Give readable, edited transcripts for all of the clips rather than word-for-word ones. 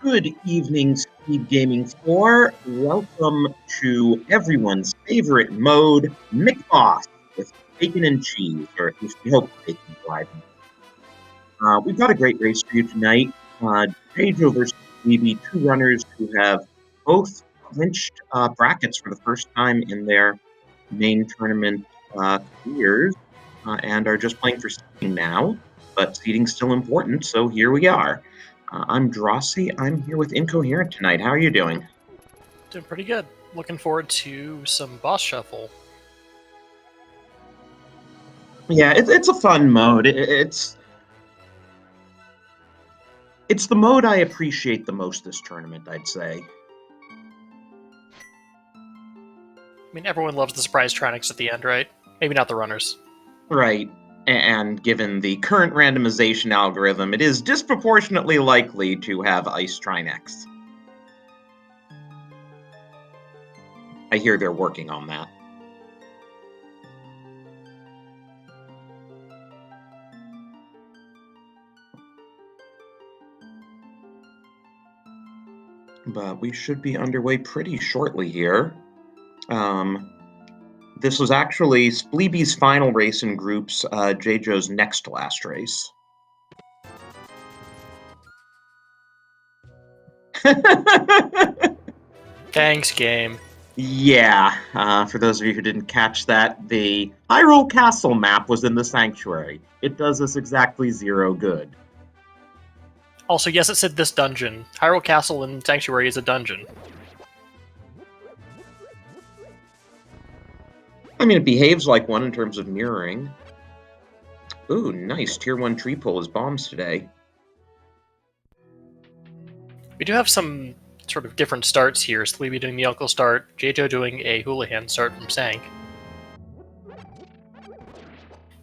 Good evening, Speed Gaming 4. Welcome to everyone's favorite mode, McBoss, with bacon and cheese, or at least we hope bacon is alive. We've got a great race for you tonight. Jaejo versus Spleebie, two runners who have both clinched brackets for the first time in their main tournament careers, and are just playing for seeding now, but seeding's still important, so here we are. I'm Drossi. I'm here with Incoherent tonight. How are you doing? Doing pretty good. Looking forward to some boss shuffle. Yeah, it's a fun mode. It's the mode I appreciate the most this tournament, I'd say. I mean, everyone loves the surprise Trinix at the end, right? Maybe not the runners. Right. And given the current randomization algorithm, it is disproportionately likely to have Ice Trinex. I hear they're working on that. But we should be underway pretty shortly here. This was actually Spleebie's final race in groups, Jaejo's next to last race. Thanks, game. Yeah, for those of you who didn't catch that, the Hyrule Castle map was in the Sanctuary. It does us exactly 0 good. Also, yes, it said this dungeon. Hyrule Castle and Sanctuary is a dungeon. I mean, it behaves like one in terms of mirroring. Ooh, nice. Tier 1 tree pull as bombs today. We do have some sort of different starts here. Spleebie doing the Uncle start, Jaejo doing a Houlihan start from Sank.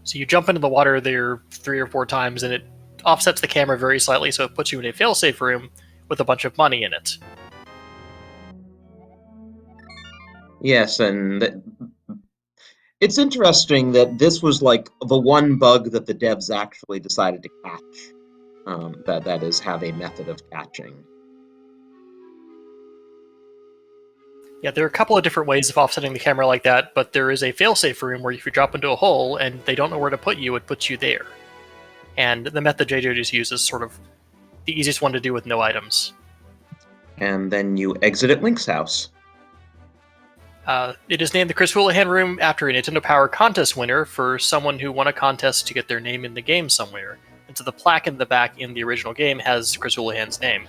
So you jump into the water there 3 or 4 times, and it offsets the camera very slightly, so it puts you in a failsafe room with a bunch of money in it. Yes, and it's interesting that this was like the one bug that the devs actually decided to catch. That is, have a method of catching. Yeah, there are a couple of different ways of offsetting the camera like that, but there is a failsafe room where if you drop into a hole and they don't know where to put you, it puts you there. And the method Jaejo just uses is sort of the easiest one to do with no items. And then you exit at Link's house. It is named the Chris Houlihan Room after a Nintendo Power contest winner for someone who won a contest to get their name in the game somewhere. And so the plaque in the back in the original game has Chris Houlihan's name.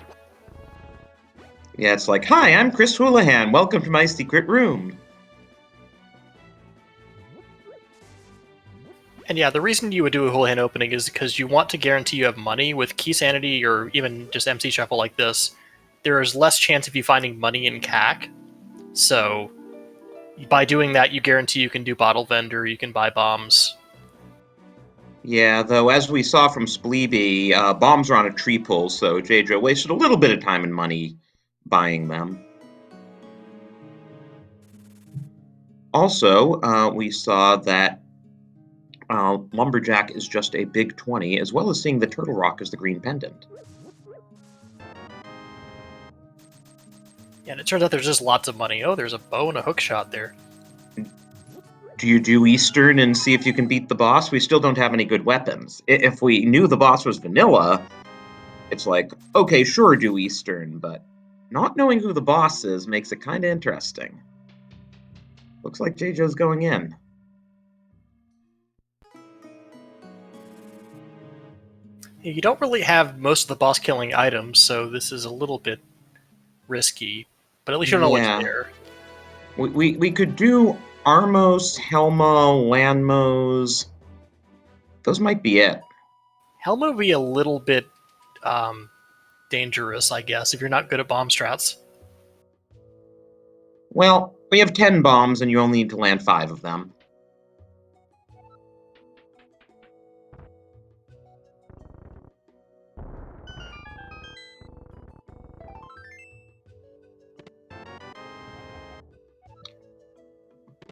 Yeah, it's like, hi, I'm Chris Houlihan. Welcome to my secret room. And yeah, the reason you would do a Houlihan opening is because you want to guarantee you have money. With Key Sanity or even just MC Shuffle like this, there is less chance of you finding money in CAC. So by doing that, you guarantee you can do Bottle Vendor, you can buy bombs. Yeah, though, as we saw from Spleebie, bombs are on a tree pull, so Jaejo wasted a little bit of time and money buying them. Also, we saw that Lumberjack is just a big 20, as well as seeing the Turtle Rock as the green pendant. Yeah, and it turns out there's just lots of money. Oh, there's a bow and a hook shot there. Do you do Eastern and see if you can beat the boss? We still don't have any good weapons. If we knew the boss was vanilla, it's like, okay, sure, do Eastern, but not knowing who the boss is makes it kind of interesting. Looks like Jaejo's going in. You don't really have most of the boss killing items, so this is a little bit risky, but at least you know what's there. We could do Armos, Helma, Lanmos. Those might be it. Helma would be a little bit dangerous, I guess, if you're not good at bomb strats. Well, we have 10 bombs and you only need to land 5 of them.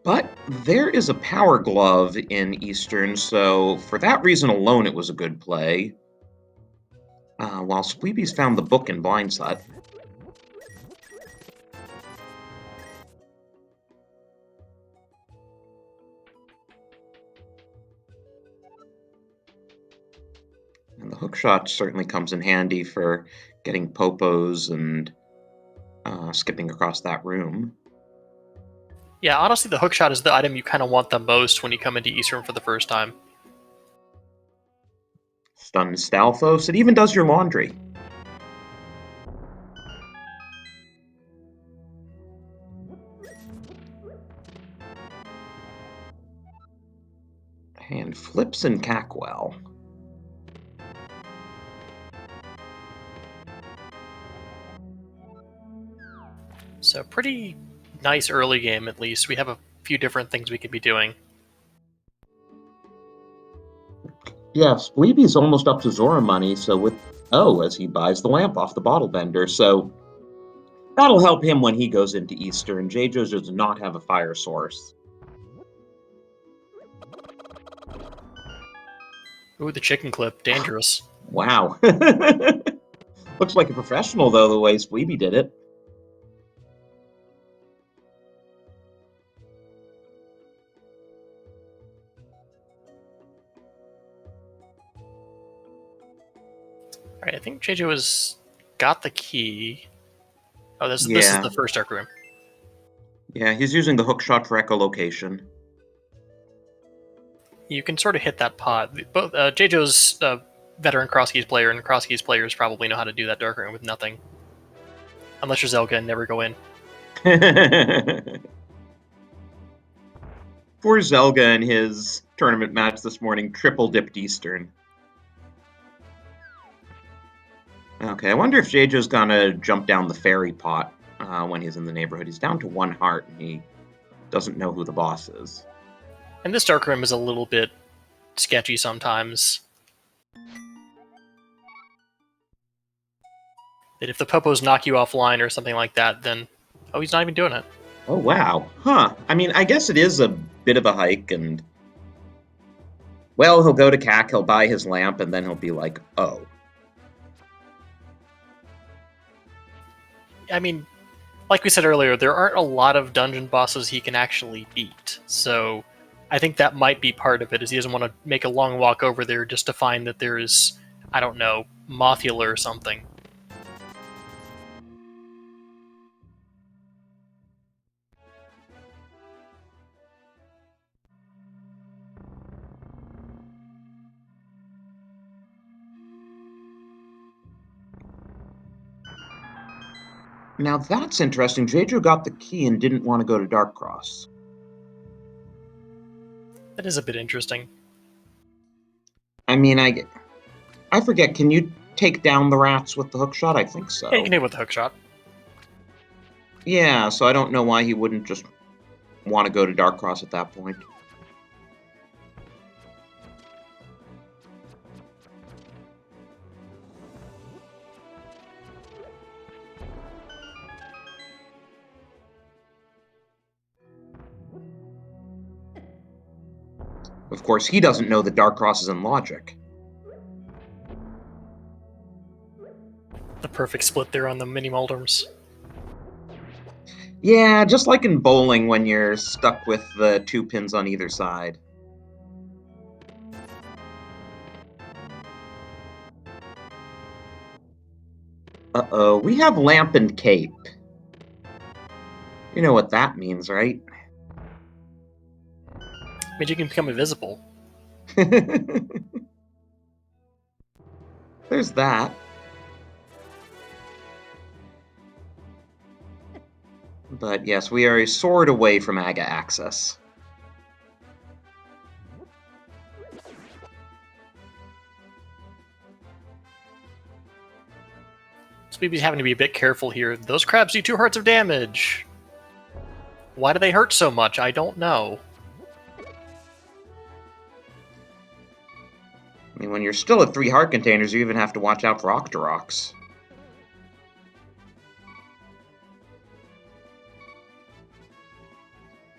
But there is a Power Glove in Eastern, so for that reason alone it was a good play. While Spleebie's found the book in Blind's hut. And the hookshot certainly comes in handy for getting popos and skipping across that room. Yeah, honestly, the hookshot is the item you kind of want the most when you come into Eastern for the first time. Stun Stalfos. It even does your laundry. And flips and Cackwell. So pretty nice early game, at least. We have a few different things we could be doing. Yeah, Spleebie's almost up to Zora money, so with... Oh, as he buys the lamp off the bottle vendor, so... That'll help him when he goes into Easter, and Jaejo does not have a fire source. Ooh, the chicken clip. Dangerous. Wow. Looks like a professional, though, the way Spleebie did it. Alright, I think Jaejo has got the key. Oh, this is the first dark room. Yeah, he's using the hookshot for echolocation. You can sort of hit that pot. Both Jaejo's a veteran cross-keys player, and cross-keys players probably know how to do that dark room with nothing. Unless you're Zelga and never go in. Poor Zelga in his tournament match this morning, triple dipped Eastern. Okay, I wonder if Jaejo's gonna jump down the fairy pot when he's in the neighborhood. He's down to 1 heart, and he doesn't know who the boss is. And this dark room is a little bit sketchy sometimes. That if the popos knock you offline or something like that, then... Oh, he's not even doing it. Oh, wow. Huh. I mean, I guess it is a bit of a hike, and... Well, he'll go to CAC, he'll buy his lamp, and then he'll be like, oh. I mean, like we said earlier, there aren't a lot of dungeon bosses he can actually beat, so I think that might be part of it, is he doesn't want to make a long walk over there just to find that there is, I don't know, Mothula or something. Now that's interesting. Jaejo got the key and didn't want to go to Darkcross. That is a bit interesting. I mean, I forget, can you take down the rats with the hookshot? I think so. Yeah, you can hit with the hookshot. Yeah, so I don't know why he wouldn't just want to go to Darkcross at that point. Of course, he doesn't know that Darkcross is in Logic. The perfect split there on the mini Mulderms. Yeah, just like in bowling when you're stuck with the 2 pins on either side. Uh-oh, we have Lamp and Cape. You know what that means, right? Means you can become invisible. There's that. But yes, we are a sword away from Aga access. Spleebie's having to be a bit careful here. Those crabs do 2 hearts of damage. Why do they hurt so much? I don't know. I mean, when you're still at 3 heart containers, you even have to watch out for Octoroks.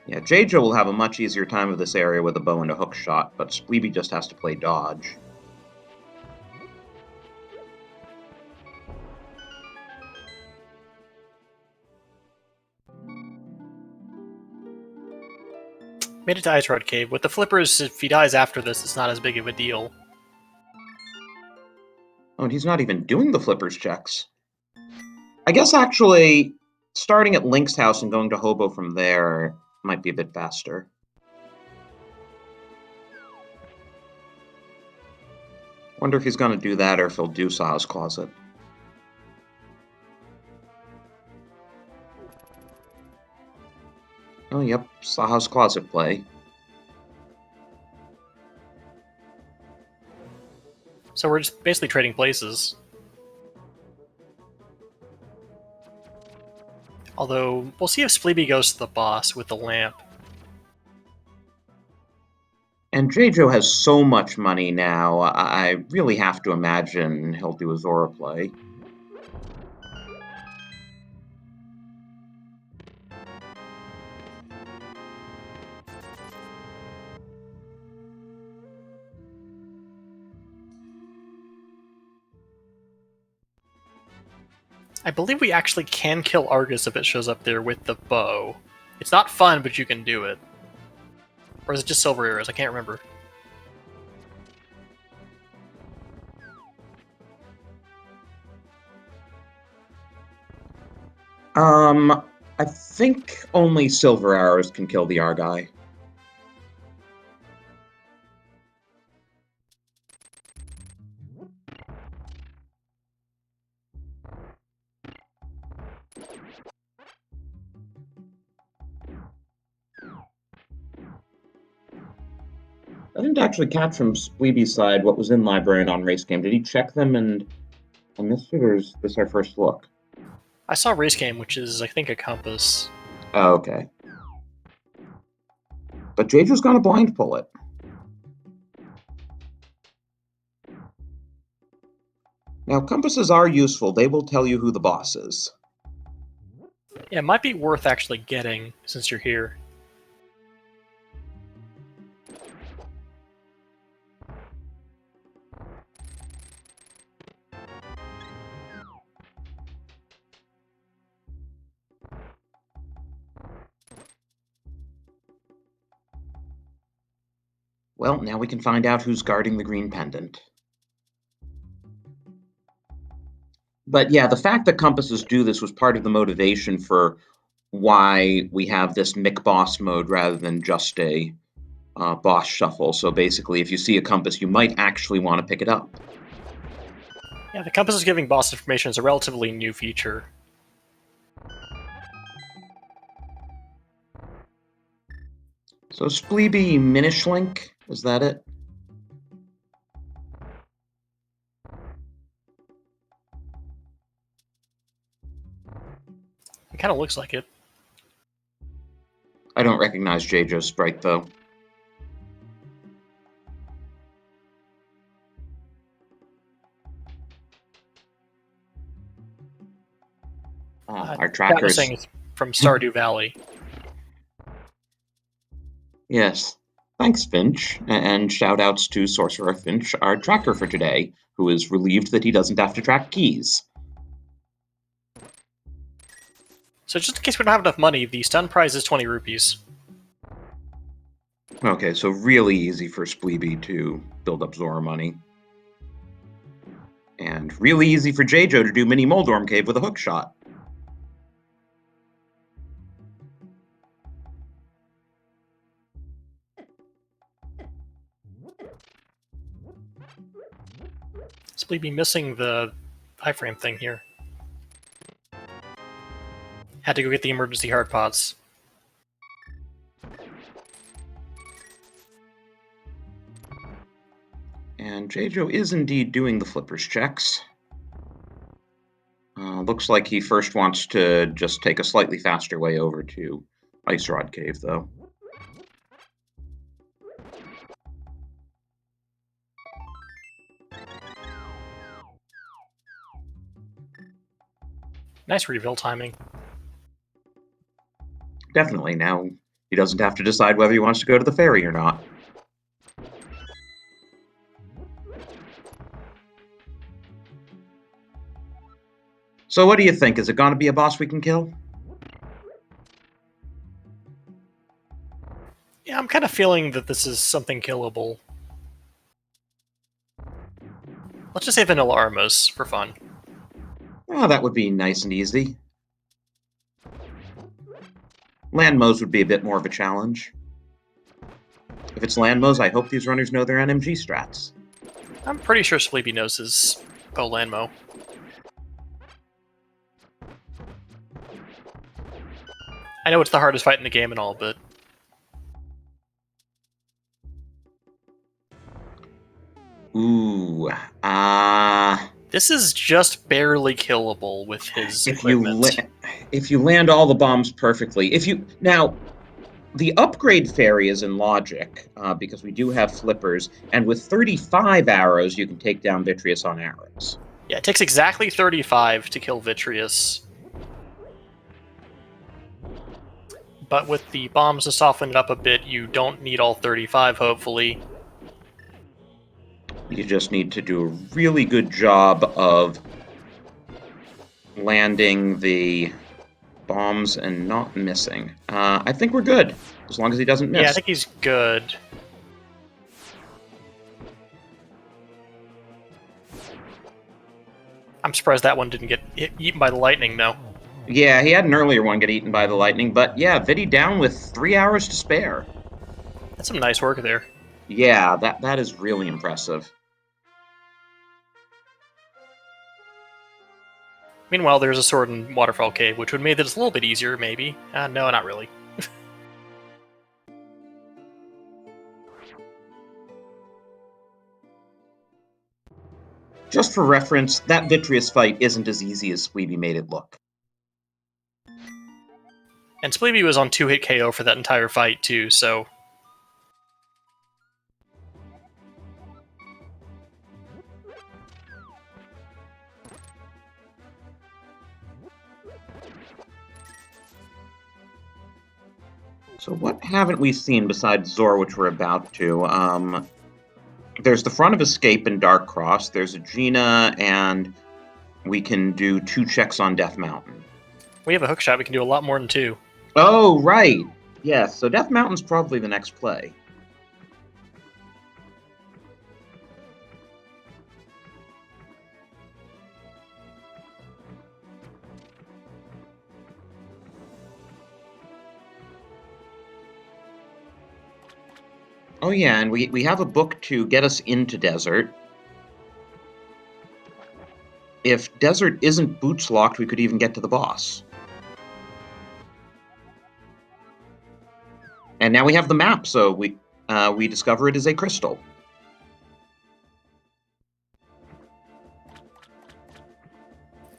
Yeah, Jaejo will have a much easier time of this area with a bow and a hook shot, but Spleebie just has to play dodge. Made it to Ice Rod Cave. With the flippers, if he dies after this, it's not as big of a deal. Oh, and he's not even doing the flippers checks. I guess actually, starting at Link's house and going to Hobo from there might be a bit faster. Wonder if he's going to do that or if he'll do Saha's Closet. Oh, yep, Saha's Closet play. So we're just basically trading places. Although, we'll see if Spleebie goes to the boss with the lamp. And Jaejo has so much money now, I really have to imagine he'll do a Zora play. I believe we actually can kill Argus if it shows up there with the bow. It's not fun, but you can do it. Or is it just silver arrows? I can't remember. I think only silver arrows can kill the Argai. I didn't actually catch from Spleebie's side what was in Library and on Race Game. Did he check them and I missed it, or is this our first look? I saw Race Game, which is, I think, a compass. Oh, okay. But Jaejo's gonna blind pull it. Now, compasses are useful. They will tell you who the boss is. Yeah, it might be worth actually getting, since you're here. Well, now we can find out who's guarding the green pendant. But yeah, the fact that compasses do this was part of the motivation for why we have this McBoss mode rather than just a boss shuffle. So basically, if you see a compass, you might actually want to pick it up. Yeah, the compass is giving boss information is a relatively new feature. So Spleebie Minish Link, is that it? It kind of looks like it. I don't recognize Jaejo's sprite, though. Our Chat was trackers. saying it's from Stardew Valley. Yes. Thanks, Finch. And shout outs to Sorcerer Finch, our tracker for today, who is relieved that he doesn't have to track keys. So just in case we don't have enough money, the stun prize is 20 rupees. Okay, so really easy for Spleebie to build up Zora money. And really easy for Jaejo to do Mini Moldorm Cave with a hook shot. Spleebie missing the iframe thing here. Had to go get the emergency hard pots. And Jaejo is indeed doing the flippers checks. Looks like he first wants to just take a slightly faster way over to Ice Rod Cave, though. Nice reveal timing. Definitely. Now he doesn't have to decide whether he wants to go to the ferry or not. So what do you think? Is it going to be a boss we can kill? Yeah, I'm kind kind of feeling that this is something killable. Let's just say Vanilla Armos for fun. Oh, that would be nice and easy. Land Mows would be a bit more of a challenge. If it's Land Mows, I hope these runners know their NMG strats. I'm pretty sure Spleebie knows his Landmo. I know it's the hardest fight in the game and all, but... Ooh, This is just barely killable with his equipment. If you land all the bombs perfectly, now the upgrade fairy is in logic because we do have flippers, and with 35 arrows, you can take down Vitreous on arrows. Yeah, it takes exactly 35 to kill Vitreous. But with the bombs to soften it up a bit, you don't need all 35, hopefully. You just need to do a really good job of landing the bombs and not missing. I think we're good, as long as he doesn't miss. Yeah, I think he's good. I'm surprised that one didn't get eaten by the lightning, though. Yeah, he had an earlier one get eaten by the lightning, but yeah, Vitty down with 3 hours to spare. That's some nice work there. Yeah, that is really impressive. Meanwhile, there's a sword in Waterfall Cave, which would make this a little bit easier, maybe. No, not really. Just for reference, that Vitreous fight isn't as easy as Spleebie made it look. And Spleebie was on 2-hit KO for that entire fight, too, so... So what haven't we seen besides Zor, which we're about to? There's the front of Escape and Dark Cross. There's Agena, and we can do 2 checks on Death Mountain. We have a hookshot, we can do a lot more than 2. Oh, right. Yes, so Death Mountain's probably the next play. Oh yeah, and we have a book to get us into Desert. If Desert isn't boots locked, we could even get to the boss. And now we have the map, so we discover it is a crystal.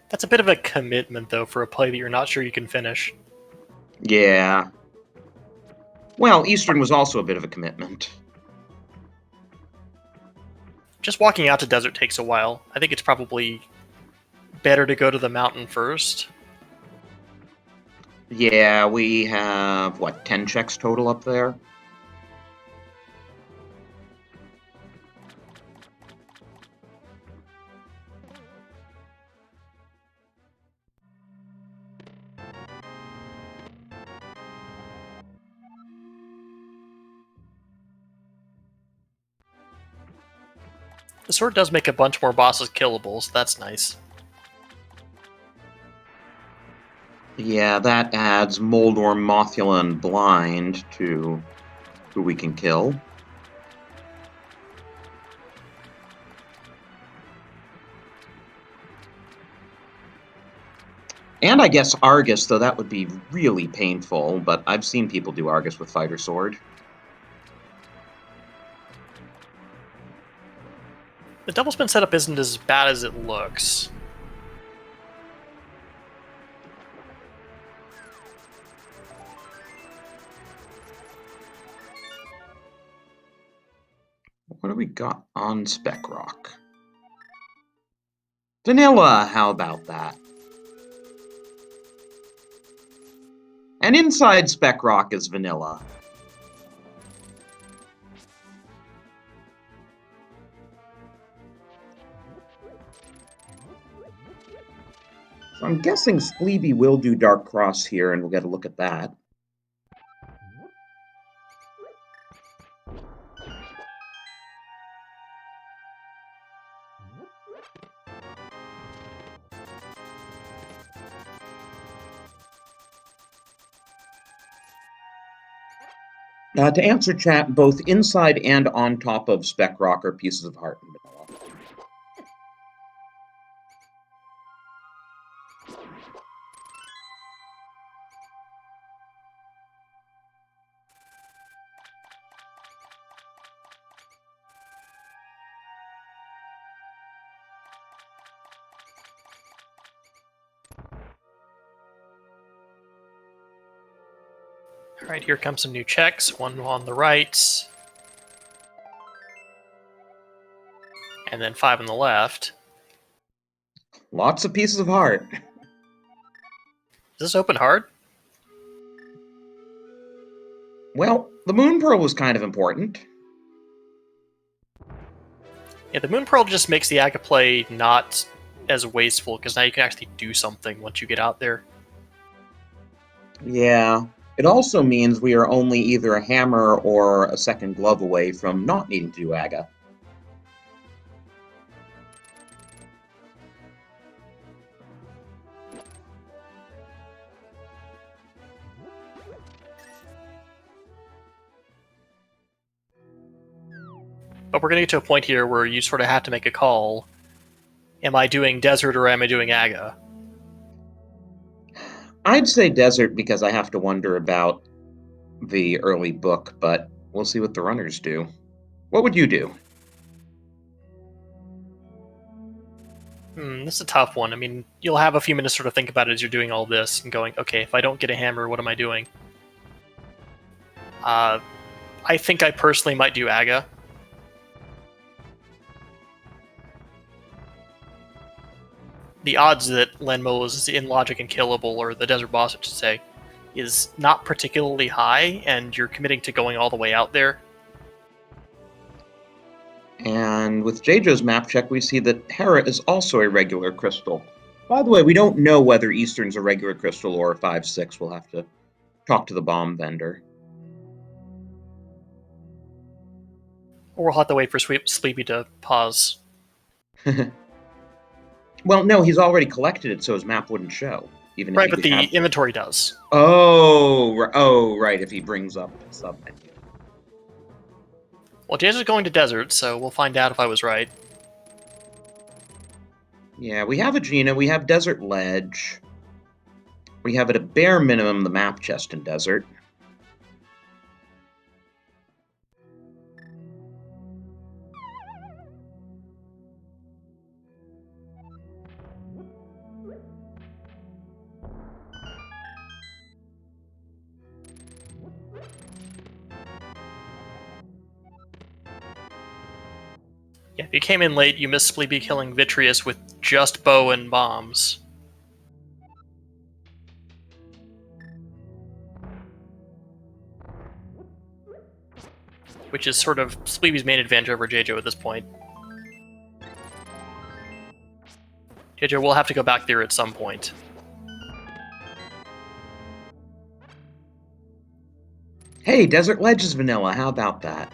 That's a bit of a commitment, though, for a play that you're not sure you can finish. Yeah. Well, Eastern was also a bit of a commitment. Just walking out to Desert takes a while. I think it's probably better to go to the mountain first. Yeah, we have, what, 10 checks total up there? The sword does make a bunch more bosses killable, so that's nice. Yeah, that adds Moldor, Mothula, and Blind to who we can kill. And I guess Argus, though that would be really painful, but I've seen people do Argus with Fighter Sword. The double spin setup isn't as bad as it looks. What do we got on Spec Rock? Vanilla, how about that? And inside Spec Rock is vanilla. So I'm guessing Spleebie will do Dark Cross here, and we'll get a look at that. To answer chat, both inside and on top of Spec Rock are pieces of heart and vanilla. All right, here comes some new checks. One on the right, and then 5 on the left. Lots of pieces of heart. Is this open hard? Well, the Moon Pearl was kind of important. Yeah, the Moon Pearl just makes the Aga play not as wasteful, because now you can actually do something once you get out there. Yeah. It also means we are only either a hammer or a second glove away from not needing to do Aga. But we're going to get to a point here where you sort of have to make a call. Am I doing Desert or am I doing Aga? I'd say Desert because I have to wonder about the early book, but we'll see what the runners do. What would you do? This is a tough one. I mean, you'll have a few minutes to sort of think about it as you're doing all this and going, okay, if I don't get a hammer, what am I doing? I think I personally might do Aga. The odds that Lenmo is in logic and killable, or the desert boss, I should say, is not particularly high, and you're committing to going all the way out there. And with Jaejo's map check, we see that Hera is also a regular crystal. By the way, we don't know whether Eastern's a regular crystal or a 5/6. We'll have to talk to the bomb vendor. Or we'll have to wait for Spleebie to pause. Well, no, he's already collected it, so his map wouldn't show. Even Right, if but the inventory does. Oh, right, if he brings up the sub-menu. Well, Jaejo's going to desert, so we'll find out if I was right. Yeah, we have Agena, we have Desert Ledge. We have at a bare minimum the map chest in Desert. Yeah, if you came in late, you missed Spleebie killing Vitreous with just bow and bombs. Which is sort of Spleebie's main advantage over Jaejo at this point. Jaejo will have to go back there at some point. Hey, Desert Ledge is vanilla, how about that?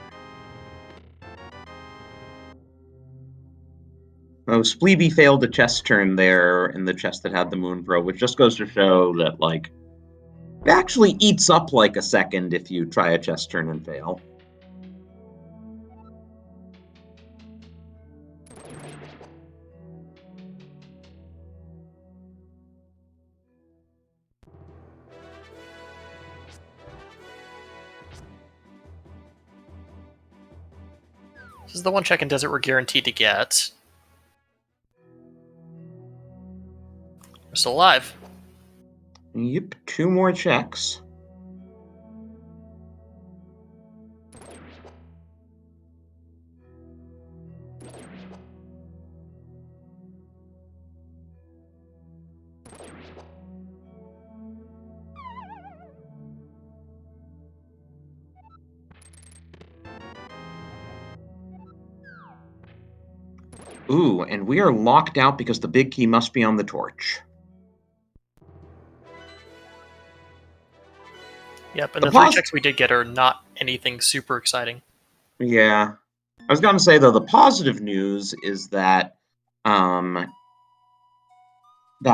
Oh, Spleebie failed a chest turn there in the chest that had the Moon Pearl, which just goes to show that, like, it actually eats up like a second if you try a chest turn and fail. This is the one check in Desert we're guaranteed to get. We're still alive. Yep, 2 more checks. Ooh, and we are locked out because the big key must be on the torch. Yep, and the 3 checks we did get are not anything super exciting. Yeah. I was going to say, though, the positive news is that that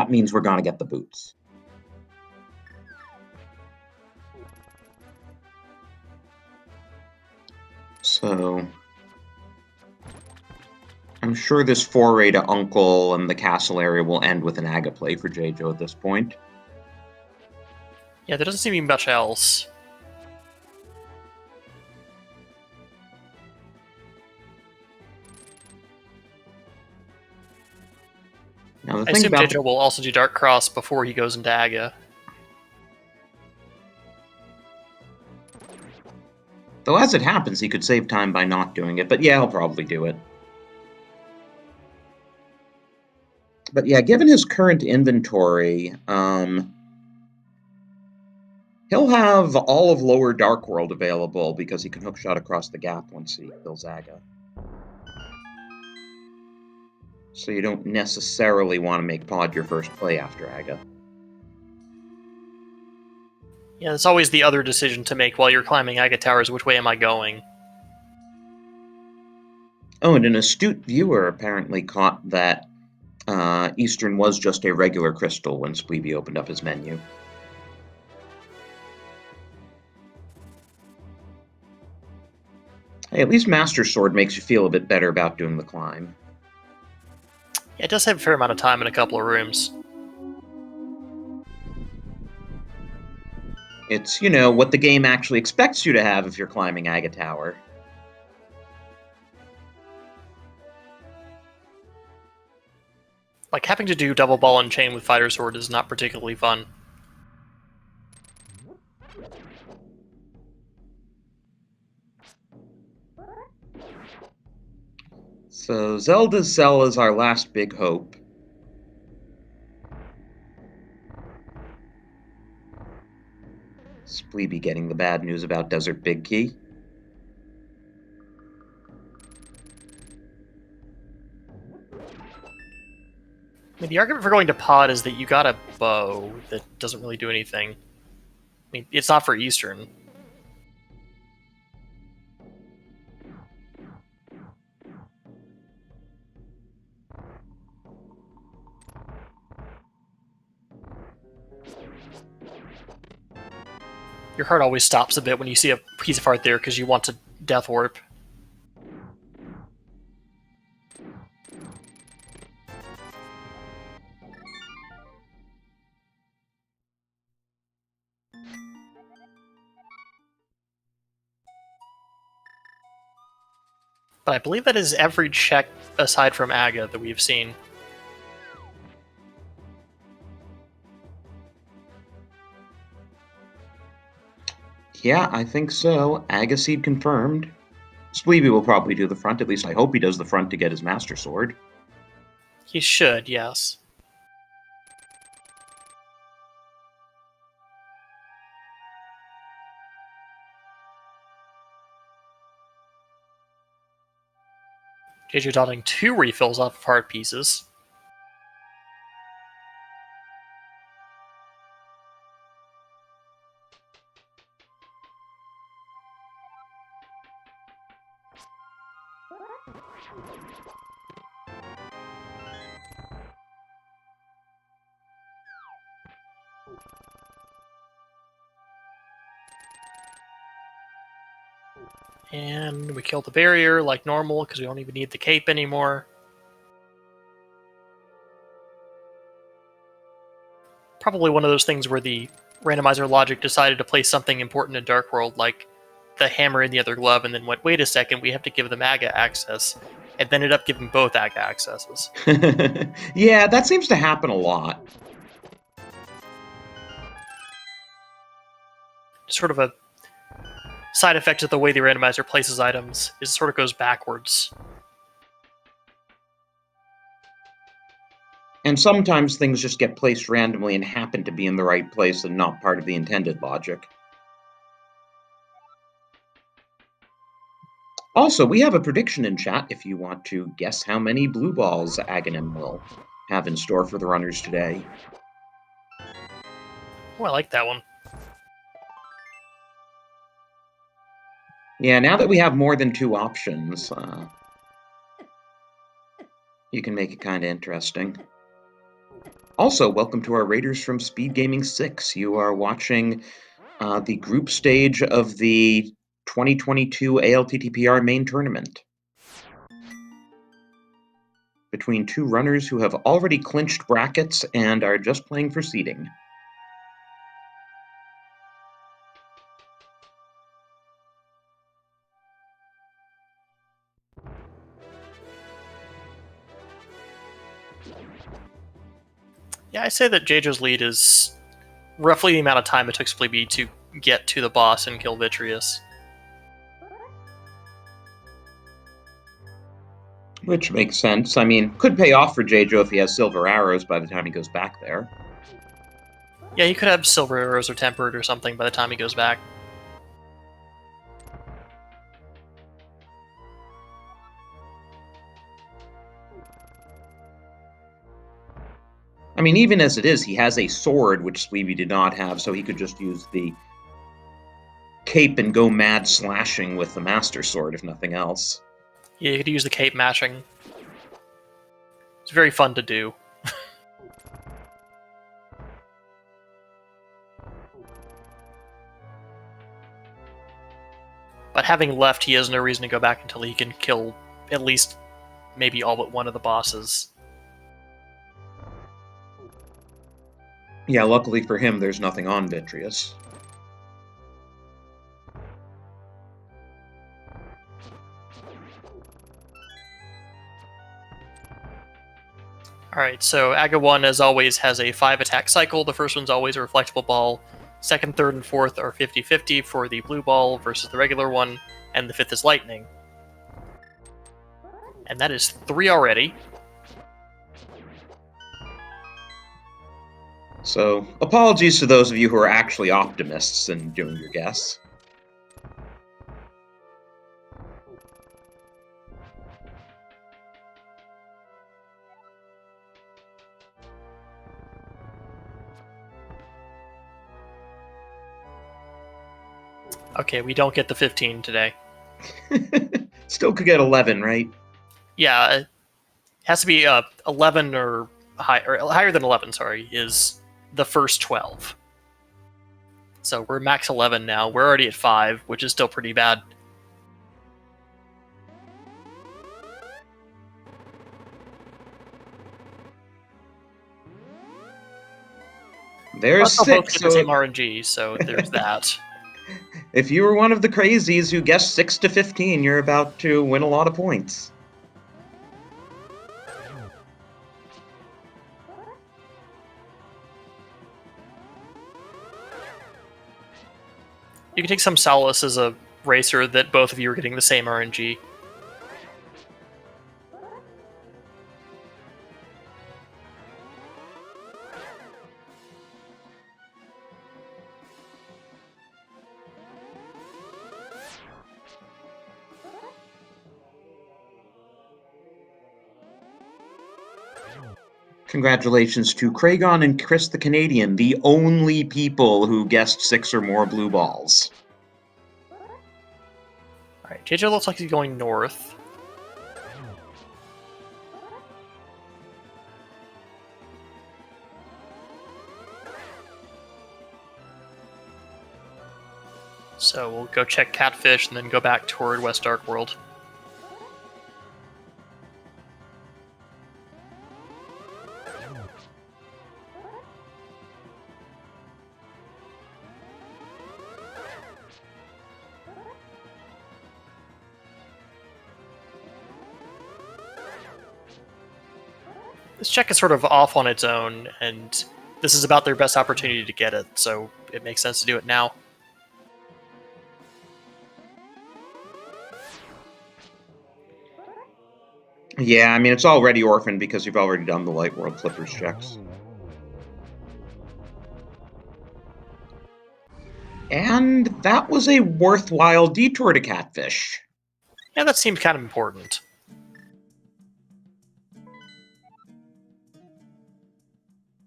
means we're going to get the boots. So I'm sure this foray to Uncle and the castle area will end with an Aga play for Jaejo at this point. Yeah, there doesn't seem to be much else. Now, I assume Jaejo will also do Dark Cross before he goes into Aga. Though as it happens, he could save time by not doing it, but yeah, he'll probably do it. But yeah, given his current inventory, he'll have all of Lower Dark World available because he can hookshot across the gap once he kills Aga. So you don't necessarily want to make Pod your first play after Aga. Yeah, it's always the other decision to make while you're climbing Aga Towers, which way am I going? Oh, and an astute viewer apparently caught that Eastern was just a regular crystal when Spleebie opened up his menu. Hey, at least Master Sword makes you feel a bit better about doing the climb. Yeah, it does have a fair amount of time in a couple of rooms. It's, you know, what the game actually expects you to have if you're climbing Aga Tower. Like, having to do double ball and chain with Fighter Sword is not particularly fun. So Zelda's Cell is our last big hope. Spleebie getting the bad news about Desert Big Key. I mean, the argument for going to Pod is that you got a bow that doesn't really do anything. I mean, it's not for Eastern. Your heart always stops a bit when you see a piece of art there because you want to Death Warp. But I believe that is every check aside from Aga that we've seen. Yeah, I think so. Aga Seed confirmed. Spleebie will probably do the front. At least I hope he does the front to get his Master Sword. He should, yes. JJ dotting 2 refills off of heart pieces. And we kill the barrier like normal because we don't even need the cape anymore. Probably one of those things where the randomizer logic decided to place something important in Dark World, like the hammer in the other glove, and then went, wait a second, we have to give them Aga access, and then ended up giving both Aga accesses. Yeah, that seems to happen a lot. Sort of a side effect of the way the randomizer places items is it sort of goes backwards. And sometimes things just get placed randomly and happen to be in the right place and not part of the intended logic. Also, we have a prediction in chat if you want to guess how many blue balls Aganim will have in store for the runners today. Oh, I like that one. Yeah, now that we have more than 2 options, you can make it kind of interesting. Also, welcome to our Raiders from SpeedGaming 6. You are watching the group stage of the 2022 ALTTPR main tournament between two runners who have already clinched brackets and are just playing for seeding. Yeah, I say that Jaejo's lead is roughly the amount of time it took Spleebie to get to the boss and kill Vitreous. Which makes sense. I mean, could pay off for Jaejo if he has silver arrows by the time he goes back there. Yeah, he could have silver arrows or tempered or something by the time he goes back. I mean, even as it is, he has a sword, which Spleebie did not have, so he could just use the cape and go mad slashing with the Master Sword, if nothing else. Yeah, you could use the cape mashing. It's very fun to do. But having left, he has no reason to go back until he can kill at least maybe all but one of the bosses. Yeah, luckily for him, there's nothing on Vitreous. Alright, so Aga 1, as always, has a 5 attack cycle. The first one's always a reflectable ball. Second, third, and fourth are 50-50 for the blue ball versus the regular one, and the fifth is lightning. And that is 3 already. So, apologies to those of you who are actually optimists and doing your guess. Okay, we don't get the 15 today. Still could get 11, right? Yeah, it has to be 11 or higher than 11, sorry, is the first 12. So we're max 11 now. We're already at 5, which is still pretty bad. There's Plus, they'll both 6. get the same RNG, so there's that. If you were one of the crazies who guessed 6 to 15, you're about to win a lot of points. You can take some solace as a racer that both of you are getting the same RNG. Congratulations to Kragon and Chris the Canadian, the only people who guessed 6 or more blue balls. Alright, JJ looks like he's going north. So we'll go check Catfish and then go back toward West Dark World. This check is sort of off on its own, and this is about their best opportunity to get it, so it makes sense to do it now. Yeah, I mean, it's already orphaned because you've already done the Light World Clippers checks. And that was a worthwhile detour to Catfish. Yeah, that seemed kind of important.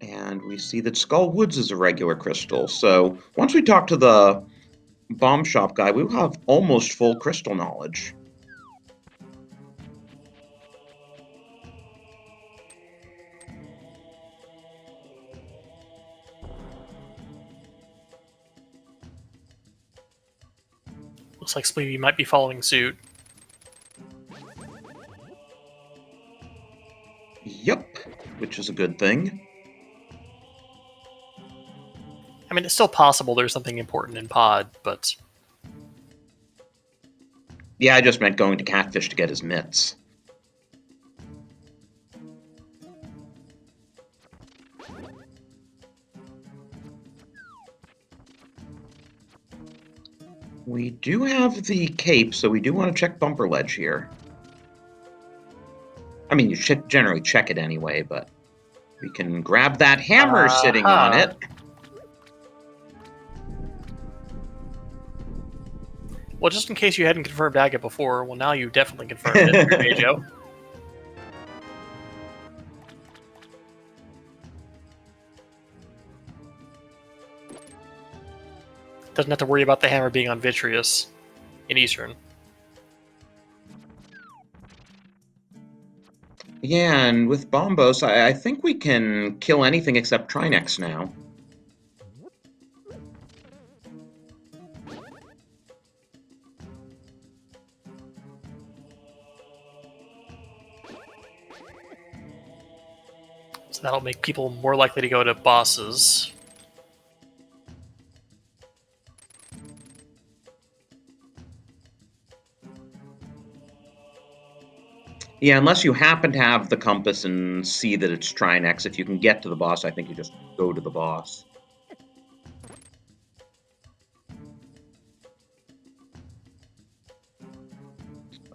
And we see that Skull Woods is a regular crystal, so once we talk to the bomb shop guy, we will have almost full crystal knowledge. Looks like Spleebie might be following suit. Yep, which is a good thing. I mean, it's still possible there's something important in Pod, but... Yeah, I just meant going to Catfish to get his mitts. We do have the cape, so we do want to check Bumper Ledge here. I mean, you should generally check it anyway, but we can grab that hammer sitting on it. Well, just in case you hadn't confirmed Aga before, well, now you definitely confirmed it, Jaejo. Doesn't have to worry about the hammer being on Vitreous in Eastern. Yeah, and with Bombos, I think we can kill anything except Trinex now. So that'll make people more likely to go to bosses. Yeah, unless you happen to have the compass and see that it's Trinex, if you can get to the boss, I think you just go to the boss.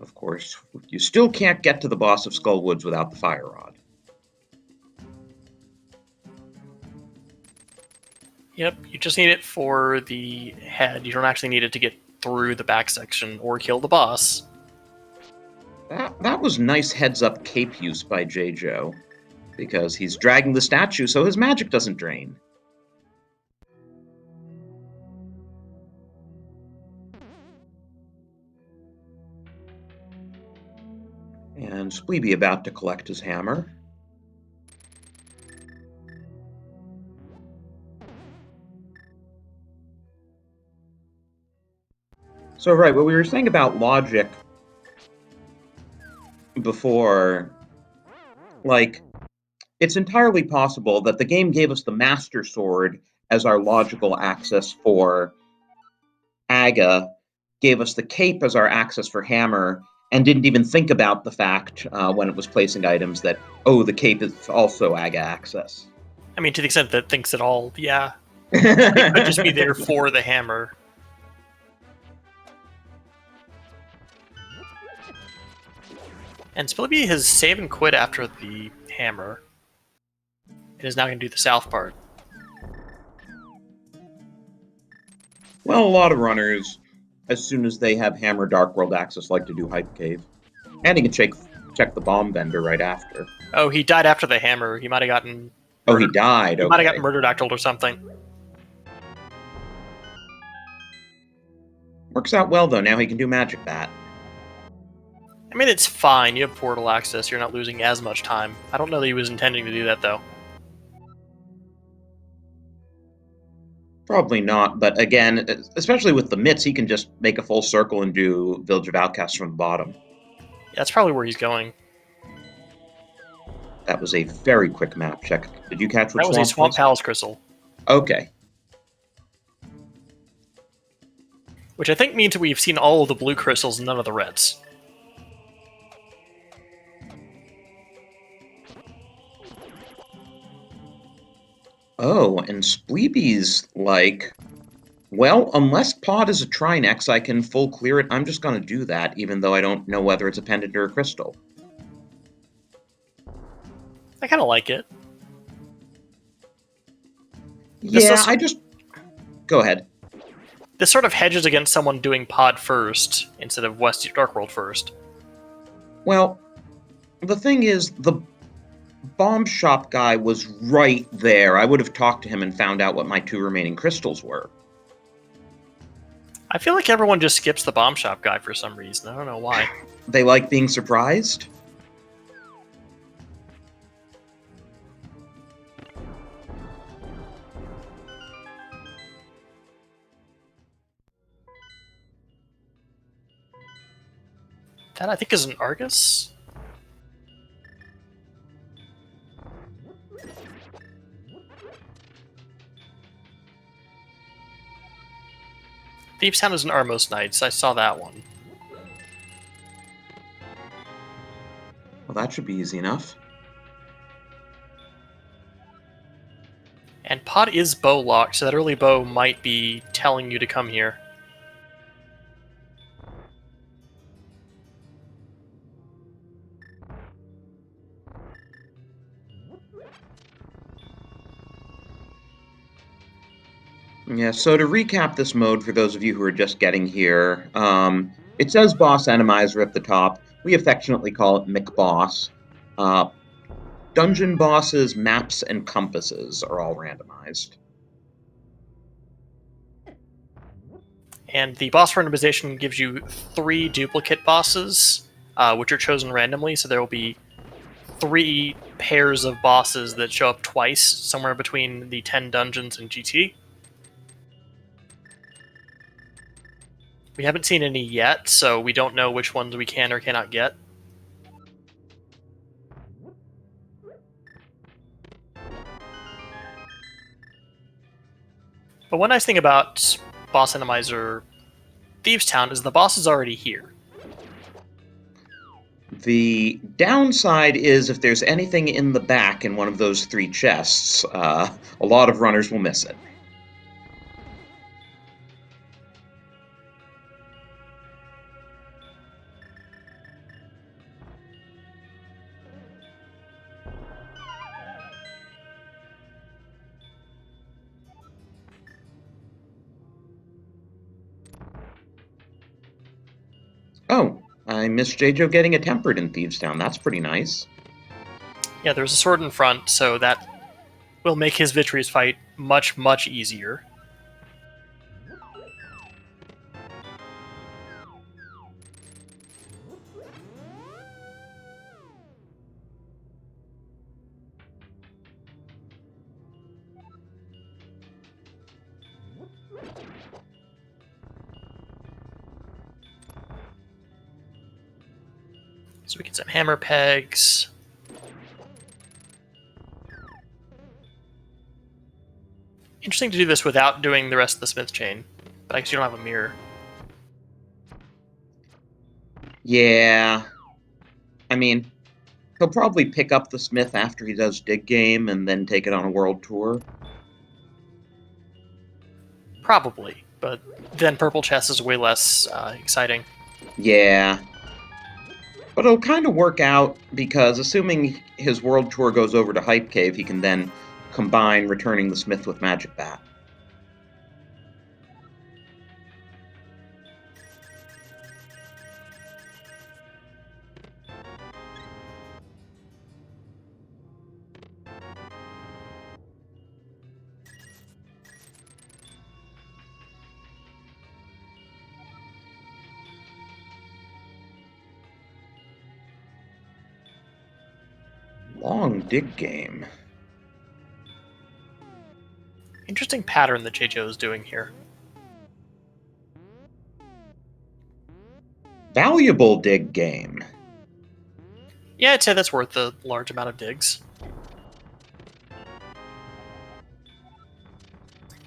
Of course, you still can't get to the boss of Skull Woods without the Fire Rod. Yep, you just need it for the head. You don't actually need it to get through the back section or kill the boss. That was nice heads-up cape use by Jaejo, because he's dragging the statue so his magic doesn't drain. And Spleebie about to collect his hammer. So, right, what we were saying about logic before, like, it's entirely possible that the game gave us the Master Sword as our logical access for Aga, gave us the cape as our access for hammer, and didn't even think about the fact when it was placing items that, oh, the cape is also Aga access. I mean, to the extent that it thinks at all, yeah. It could just be there for the hammer. And Spleebie has save and quit after the hammer. It is now going to do the south part. Well, a lot of runners, as soon as they have Hammer Dark World access, like to do Hype Cave. And he can check the bomb vendor right after. Oh, he died after the hammer. He might have gotten... Oh, he died. He Okay. might have gotten murder-dactyled or something. Works out well, though. Now he can do Magic Bat. I mean, it's fine. You have portal access. You're not losing as much time. I don't know that he was intending to do that, though. Probably not, but again, especially with the mitts, he can just make a full circle and do Village of Outcasts from the bottom. Yeah, that's probably where he's going. That was a very quick map check. Did you catch what that was a Swamp Palace Crystal. Okay. Which I think means that we've seen all of the blue crystals and none of the reds. Oh, and Spleebie's like, well, unless Pod is a Trinex, I can full clear it. I'm just going to do that, even though I don't know whether it's a pendant or a crystal. I kind of like it. Yeah, I just... Go ahead. This sort of hedges against someone doing Pod first, instead of West Dark World first. Well, the thing is, the bomb shop guy was right there. I would have talked to him and found out what my 2 remaining crystals were. I feel like everyone just skips the bomb shop guy for some reason. I don't know why. They like being surprised? That I think is an Argus. Thieves Town is an Armos Knights. I saw that one. Well, that should be easy enough. And Pod is bow locked, so that early bow might be telling you to come here. Yeah, so to recap this mode for those of you who are just getting here, it says Boss Randomizer at the top. We affectionately call it McBoss. Dungeon bosses, maps, and compasses are all randomized. And the boss randomization gives you 3 duplicate bosses, which are chosen randomly, so there will be 3 pairs of bosses that show up twice, somewhere between the 10 dungeons in GT. We haven't seen any yet, so we don't know which ones we can or cannot get. But one nice thing about Boss Randomizer Thieves Town is the boss is already here. The downside is if there's anything in the back in one of those 3 chests, a lot of runners will miss it. Oh, I missed Jaejo getting a tempered in Thieves Town. That's pretty nice. Yeah, there's a sword in front, so that will make his Vitreous fight much, much easier. So we get some hammer pegs. Interesting to do this without doing the rest of the smith chain, but I guess you don't have a mirror. Yeah. I mean, he'll probably pick up the smith after he does Dig Game and then take it on a world tour. Probably, but then purple chest is way less exciting. Yeah. But it'll kind of work out because assuming his world tour goes over to Hype Cave, he can then combine returning the smith with Magic Bat. Long Dig Game. Interesting pattern that Jaejo is doing here. Valuable Dig Game. Yeah, I'd say that's worth a large amount of digs.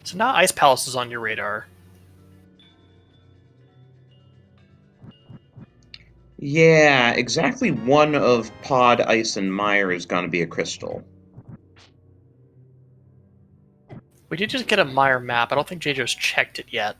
So now Ice Palace is on your radar. Yeah, exactly one of Pod, Ice, and Mire is going to be a crystal. We did just get a Mire map. I don't think Jaejo's checked it yet.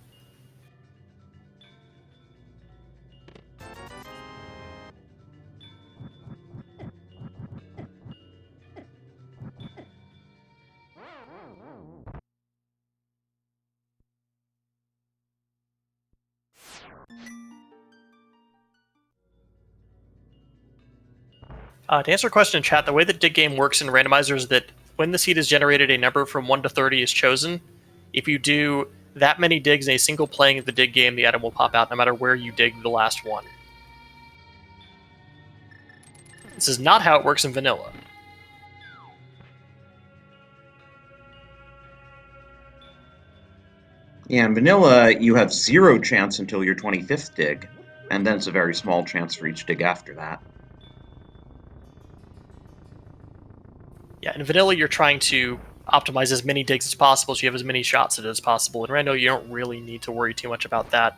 To answer a question in chat, the way that Dig Game works in Randomizer is that when the seed is generated, a number from 1 to 30 is chosen. If you do that many digs in a single playing of the Dig Game, the item will pop out no matter where you dig the last one. This is not how it works in vanilla. Yeah, in vanilla, you have 0 chance until your 25th dig. And then it's a very small chance for each dig after that. Yeah, in vanilla, you're trying to optimize as many digs as possible so you have as many shots at it as possible. In Rando, you don't really need to worry too much about that.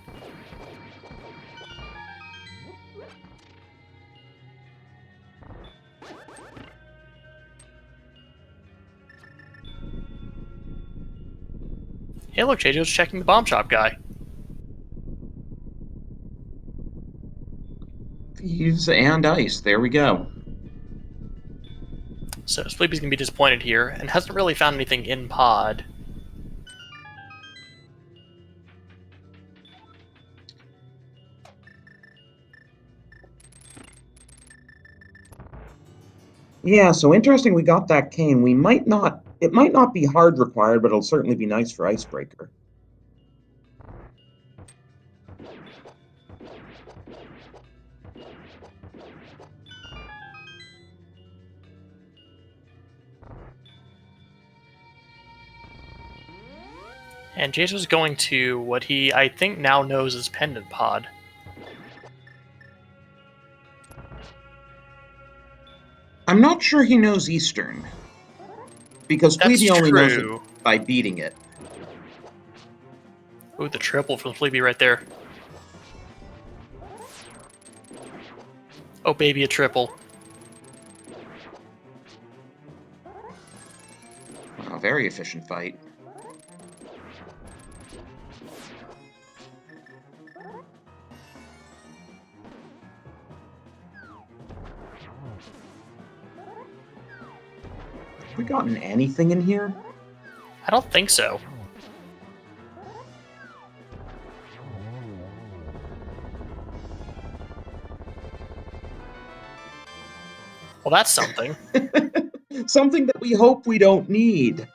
Hey, look, Jaejo's checking the bomb shop guy. Thieves and ice. There we go. So Spleebie's going to be disappointed here, and hasn't really found anything in pod. Yeah, so interesting we got that cane. We might not, it might not be hard required, but it'll certainly be nice for Icebreaker. And Jaejo's going to what he, I think, now knows as Pendant Pod. I'm not sure he knows Eastern, because That's Spleebie only knows it true. by beating it. Ooh, the triple from Spleebie right there. Oh, baby, a triple. Wow, very efficient fight. Have we gotten anything in here? I don't think so. Well, that's something. Something that we hope we don't need.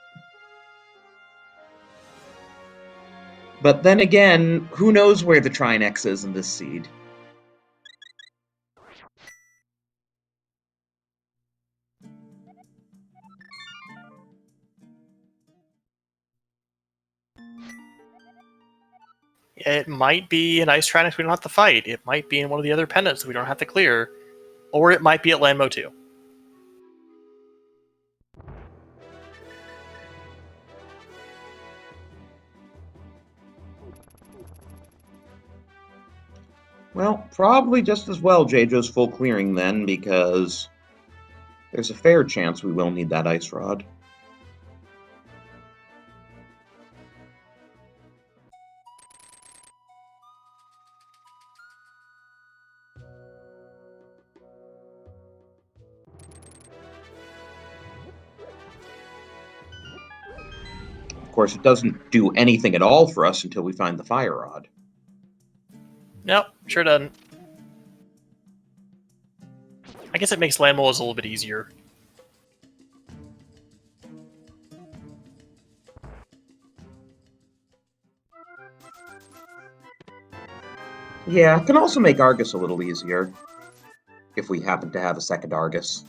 But then again, who knows where the Trinex is in this seed? It might be an Ice Trinix we don't have to fight. It might be in one of the other pendants we don't have to clear. Or it might be at Landmo 2. Well, probably just as well Jaejo's full clearing then, because there's a fair chance we will need that Ice Rod. Of course, it doesn't do anything at all for us until we find the Fire Rod. Nope, sure doesn't. I guess it makes Landmolls a little bit easier. Yeah, it can also make Argus a little easier, if we happen to have a second Argus.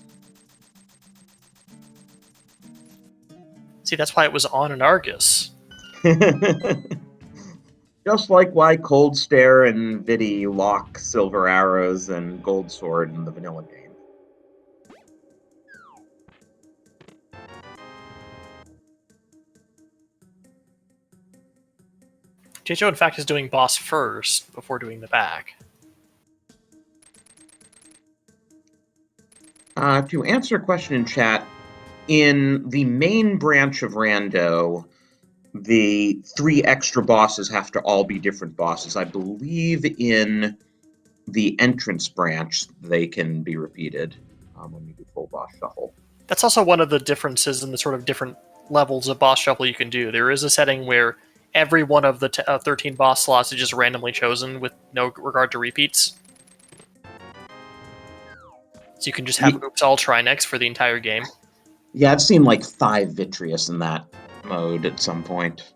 See, that's why it was on an Argus. Just like why Cold Stare and Vidi lock Silver Arrows and Gold Sword in the vanilla game. Jaejo, in fact, is doing boss first before doing the back. To answer a question in chat, in the main branch of Rando, the 3 extra bosses have to all be different bosses. I believe in the entrance branch, they can be repeated when you do full boss shuffle. That's also one of the differences in the sort of different levels of boss shuffle you can do. There is a setting where every one of the 13 boss slots is just randomly chosen with no regard to repeats. So you can just have Oops All Trinex for the entire game. Yeah, I've seen like 5 Vitreous in that mode at some point.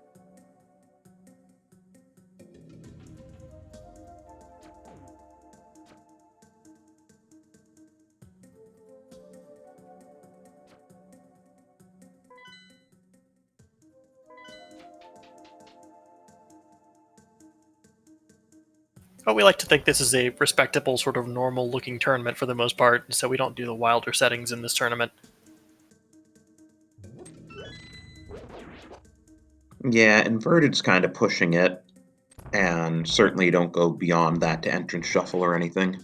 But we like to think this is a respectable, sort of normal-looking tournament for the most part, so we don't do the wilder settings in this tournament. Yeah, Inverted's kind of pushing it, and certainly don't go beyond that to entrance shuffle or anything.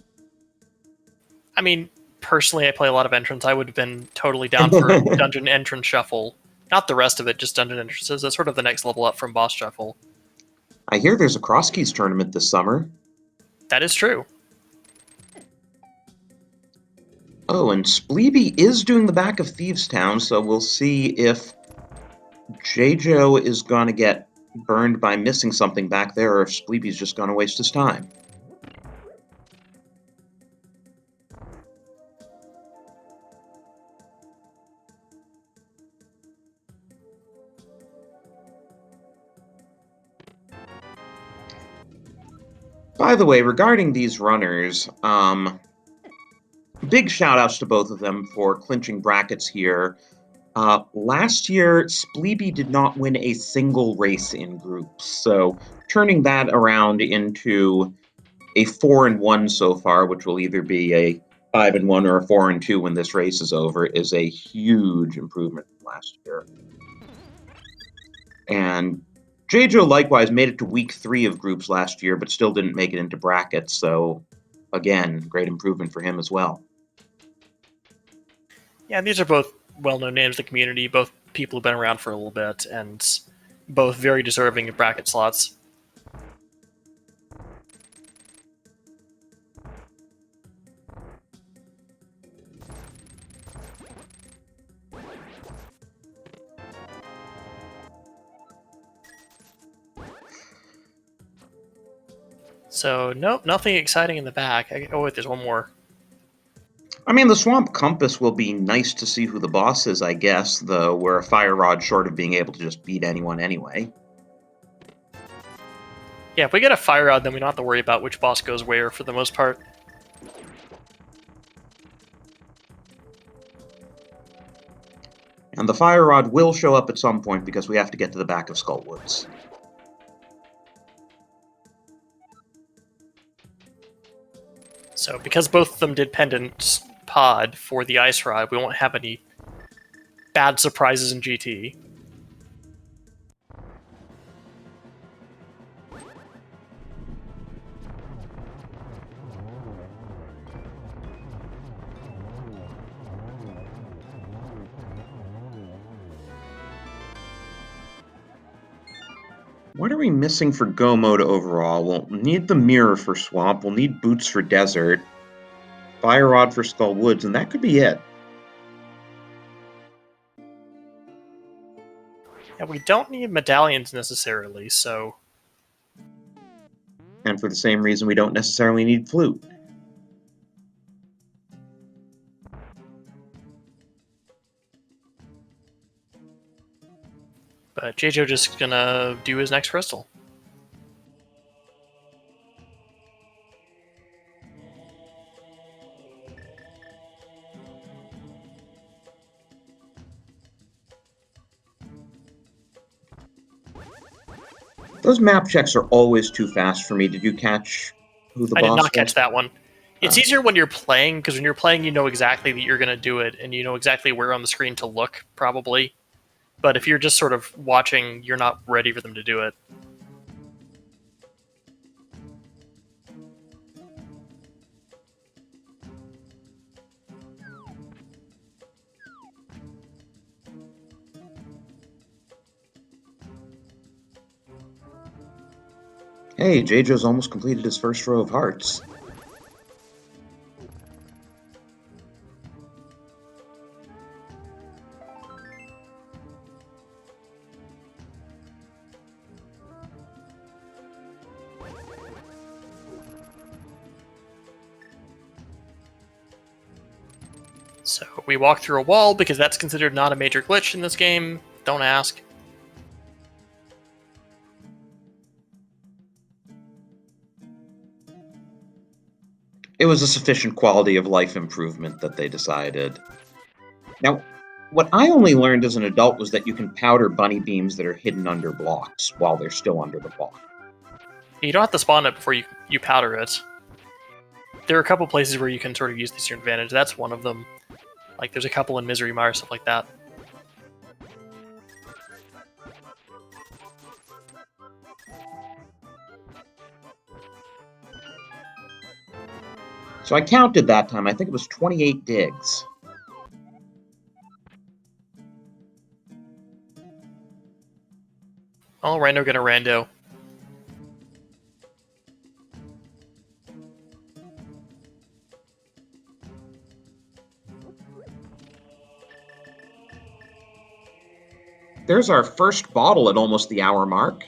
I mean, personally, I play a lot of entrance. I would have been totally down for dungeon entrance shuffle. Not the rest of it, just dungeon entrances. That's sort of the next level up from boss shuffle. I hear there's a Cross Keys tournament this summer. That is true. Oh, and Spleebie is doing the back of Thieves Town, so we'll see if Jaejo is going to get burned by missing something back there, or if Spleebie's just going to waste his time. By the way, regarding these runners, big shout-outs to both of them for clinching brackets here. Last year, Spleebie did not win a single race in groups, so turning that around into a 4-1 so far, which will either be a 5-1 or a 4-2 when this race is over, is a huge improvement from last year. And Jaejo likewise made it to week 3 of groups last year, but still didn't make it into brackets, so again, great improvement for him as well. Yeah, these are both well-known names in the community, both people who've been around for a little bit, and both very deserving of bracket slots. So, nope, nothing exciting in the back. Oh, wait, there's one more. I mean, the Swamp Compass will be nice to see who the boss is, I guess, though we're a Fire Rod short of being able to just beat anyone anyway. Yeah, if we get a Fire Rod, then we don't have to worry about which boss goes where for the most part. And the Fire Rod will show up at some point because we have to get to the back of Skullwoods. So, because both of them did Pendant Pod for the Ice Rod, we won't have any bad surprises in GT. What are we missing for Go Mode overall? We'll need the Mirror for Swamp, we'll need Boots for Desert, Fire Rod for Skull Woods, and that could be it. Yeah, we don't need medallions necessarily, so... And for the same reason we don't necessarily need Flute. But Jaejo just gonna do his next crystal. Those map checks are always too fast for me. Did you catch who the boss was? I did not catch that one. It's easier when you're playing, because when you're playing, you know exactly that you're going to do it, and you know exactly where on the screen to look, probably. But if you're just sort of watching, you're not ready for them to do it. Hey, Jaejo's almost completed his first row of hearts. So we walk through a wall because that's considered not a major glitch in this game. Don't ask. It was a sufficient quality of life improvement that they decided. Now, what I only learned as an adult was that you can powder bunny beams that are hidden under blocks while they're still under the block. You don't have to spawn it before you you powder it. There are a couple places where you can sort of use this to your advantage. That's one of them. Like, there's a couple in Misery Mire, stuff like that. So I counted that time. I think it was 28 digs. Oh, Rando get a Rando. There's our first bottle at almost the hour mark.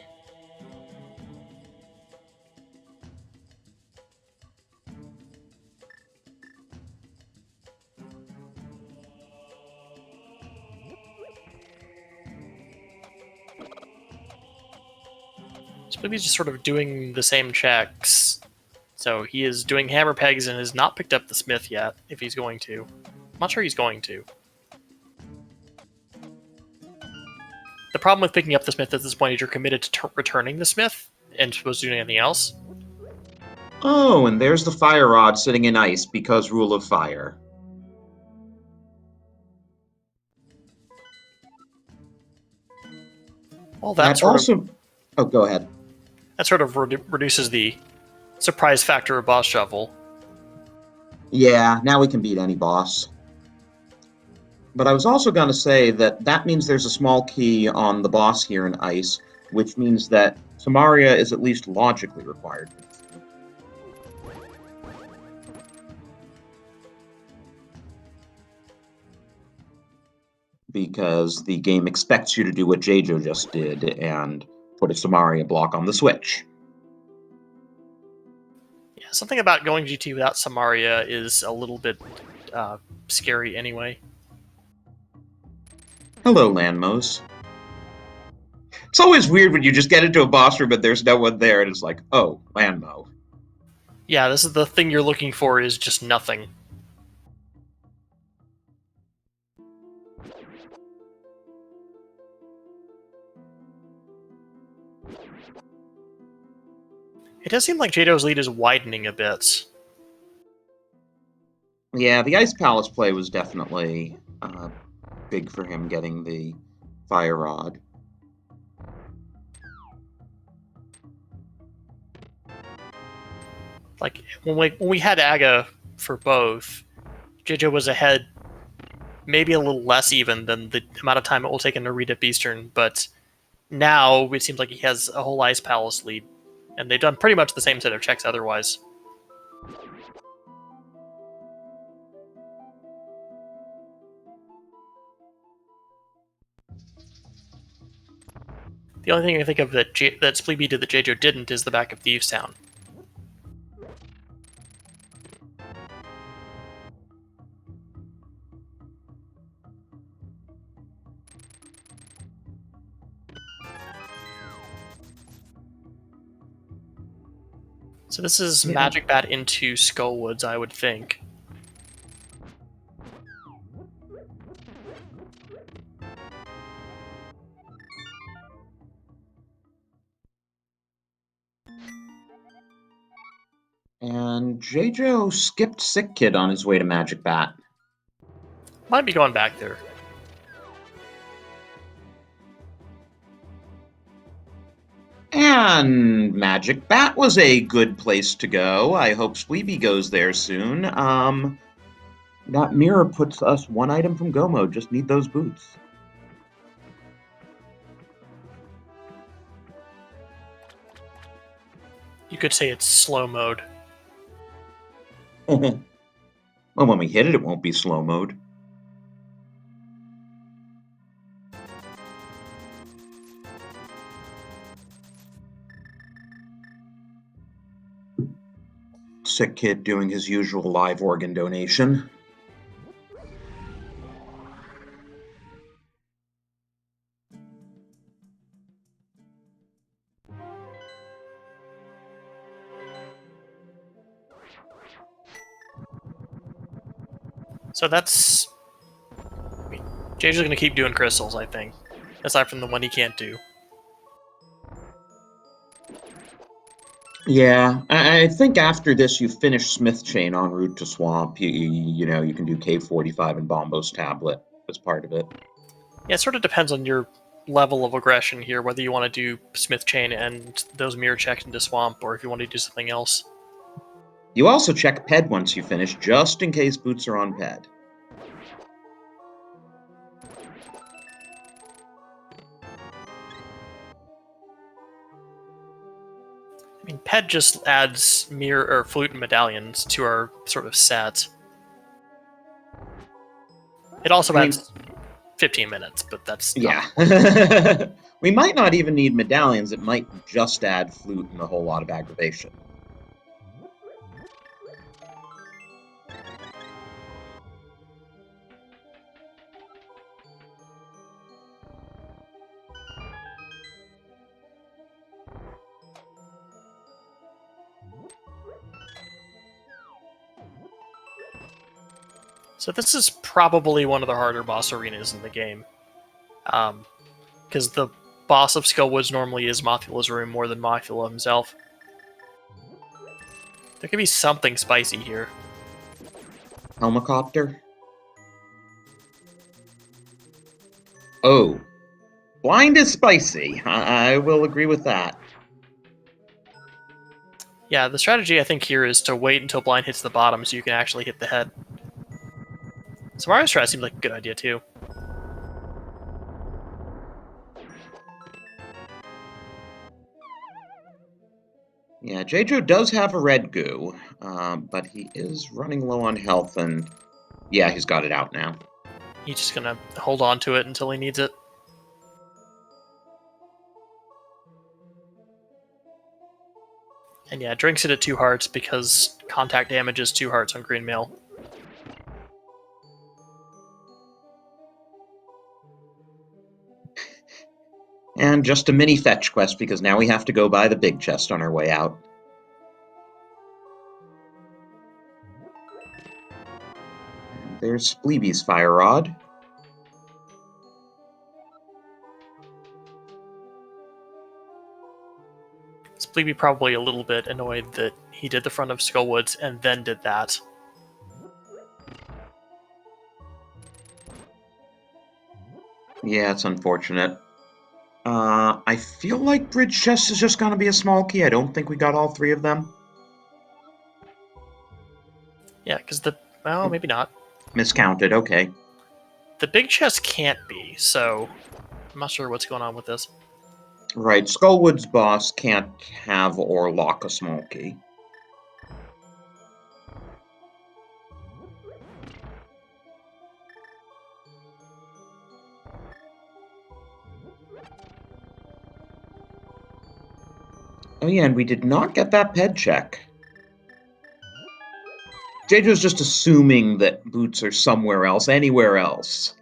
Spleebie's just sort of doing the same checks. So he is doing hammer pegs and has not picked up the smith yet, if he's going to. I'm not sure he's going to. The problem with picking up the smith at this point is you're committed to returning the smith and supposed to do anything else. Oh, and there's the fire rod sitting in ice because rule of fire. Well, that also... Oh, go ahead. That sort of reduces the surprise factor of boss shovel. Yeah, now we can beat any boss. But I was also going to say that means there's a small key on the boss here in ice, which means that Samaria is at least logically required. Because the game expects you to do what Jaejo just did and put a Samaria block on the switch. Yeah, something about going GT without Samaria is a little bit scary anyway. Hello, Landmos. It's always weird when you just get into a boss room and there's no one there, and it's like, oh, Landmo. Yeah, this is the thing you're looking for is just nothing. It does seem like Jado's lead is widening a bit. Yeah, the Ice Palace play was definitely big for him getting the fire rod. Like, when we had Aga for both, Jaejo was ahead maybe a little less even than the amount of time it will take him to read up Eastern, but now it seems like he has a whole Ice Palace lead, and they've done pretty much the same set of checks otherwise. The only thing I can think of that Spleebie did that Jaejo didn't is the back of Thieves Town. So this is Magic Bat into Skullwoods, I would think. And Jaejo skipped Sick Kid on his way to Magic Bat. Might be going back there. And Magic Bat was a good place to go. I hope Spleebie goes there soon. That mirror puts us one item from Go Mode. Just need those boots. You could say it's slow mode. Well, when we hit it, it won't be slow mode. Sick Kid doing his usual live organ donation. So that's... Jaejo's going to keep doing crystals, I think. Aside from the one he can't do. Yeah, I think after this you finish Smith Chain en route to Swamp. You know, you can do Cave 45 and Bombo's Tablet as part of it. Yeah, it sort of depends on your level of aggression here, whether you want to do Smith Chain and those mirror checks into Swamp, or if you want to do something else. You also check Ped once you finish, just in case boots are on Ped. I mean, Ped just adds mirror or flute and medallions to our sort of set. It also adds 15 minutes, but that's yeah. We might not even need medallions. It might just add flute and a whole lot of aggravation. So this is probably one of the harder boss arenas in the game. Because the boss of Skullwoods normally is Mothula's room more than Mothula himself. There could be something spicy here. Helicopter? Oh. Blind is spicy. I will agree with that. Yeah, the strategy I think here is to wait until blind hits the bottom so you can actually hit the head. So Mario Strat seems like a good idea too. Yeah, Jaejo does have a red goo, but he is running low on health, and yeah, he's got it out now. He's just gonna hold on to it until he needs it. And yeah, drinks it at 2 hearts because contact damage is 2 hearts on green mail. And just a mini fetch quest, because now we have to go buy the big chest on our way out. And there's Spleebie's fire rod. Spleebie probably a little bit annoyed that he did the front of Skullwoods and then did that. Yeah, it's unfortunate. I feel like bridge chest is just going to be a small key. I don't think we got all 3 of them. Yeah, because the... well, maybe not. Miscounted, okay. The big chest can't be, so I'm not sure what's going on with this. Right, Skullwood's boss can't have or lock a small key. Oh yeah, and we did not get that ped check. Jaejo's just assuming that boots are somewhere else, anywhere else.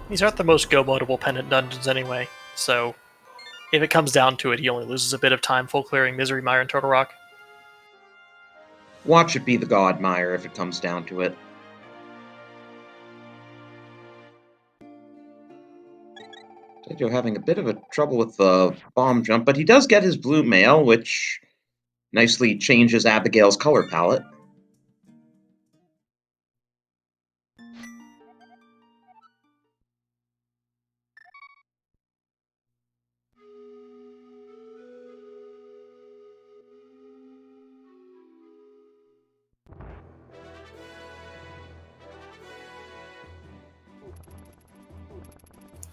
These aren't the most go-modable pendant dungeons anyway, so if it comes down to it, he only loses a bit of time full clearing Misery Mire and Turtle Rock. Watch it be the Godmire if it comes down to it. Jaejo having a bit of a trouble with the bomb jump, but he does get his blue mail, which nicely changes Abigail's color palette.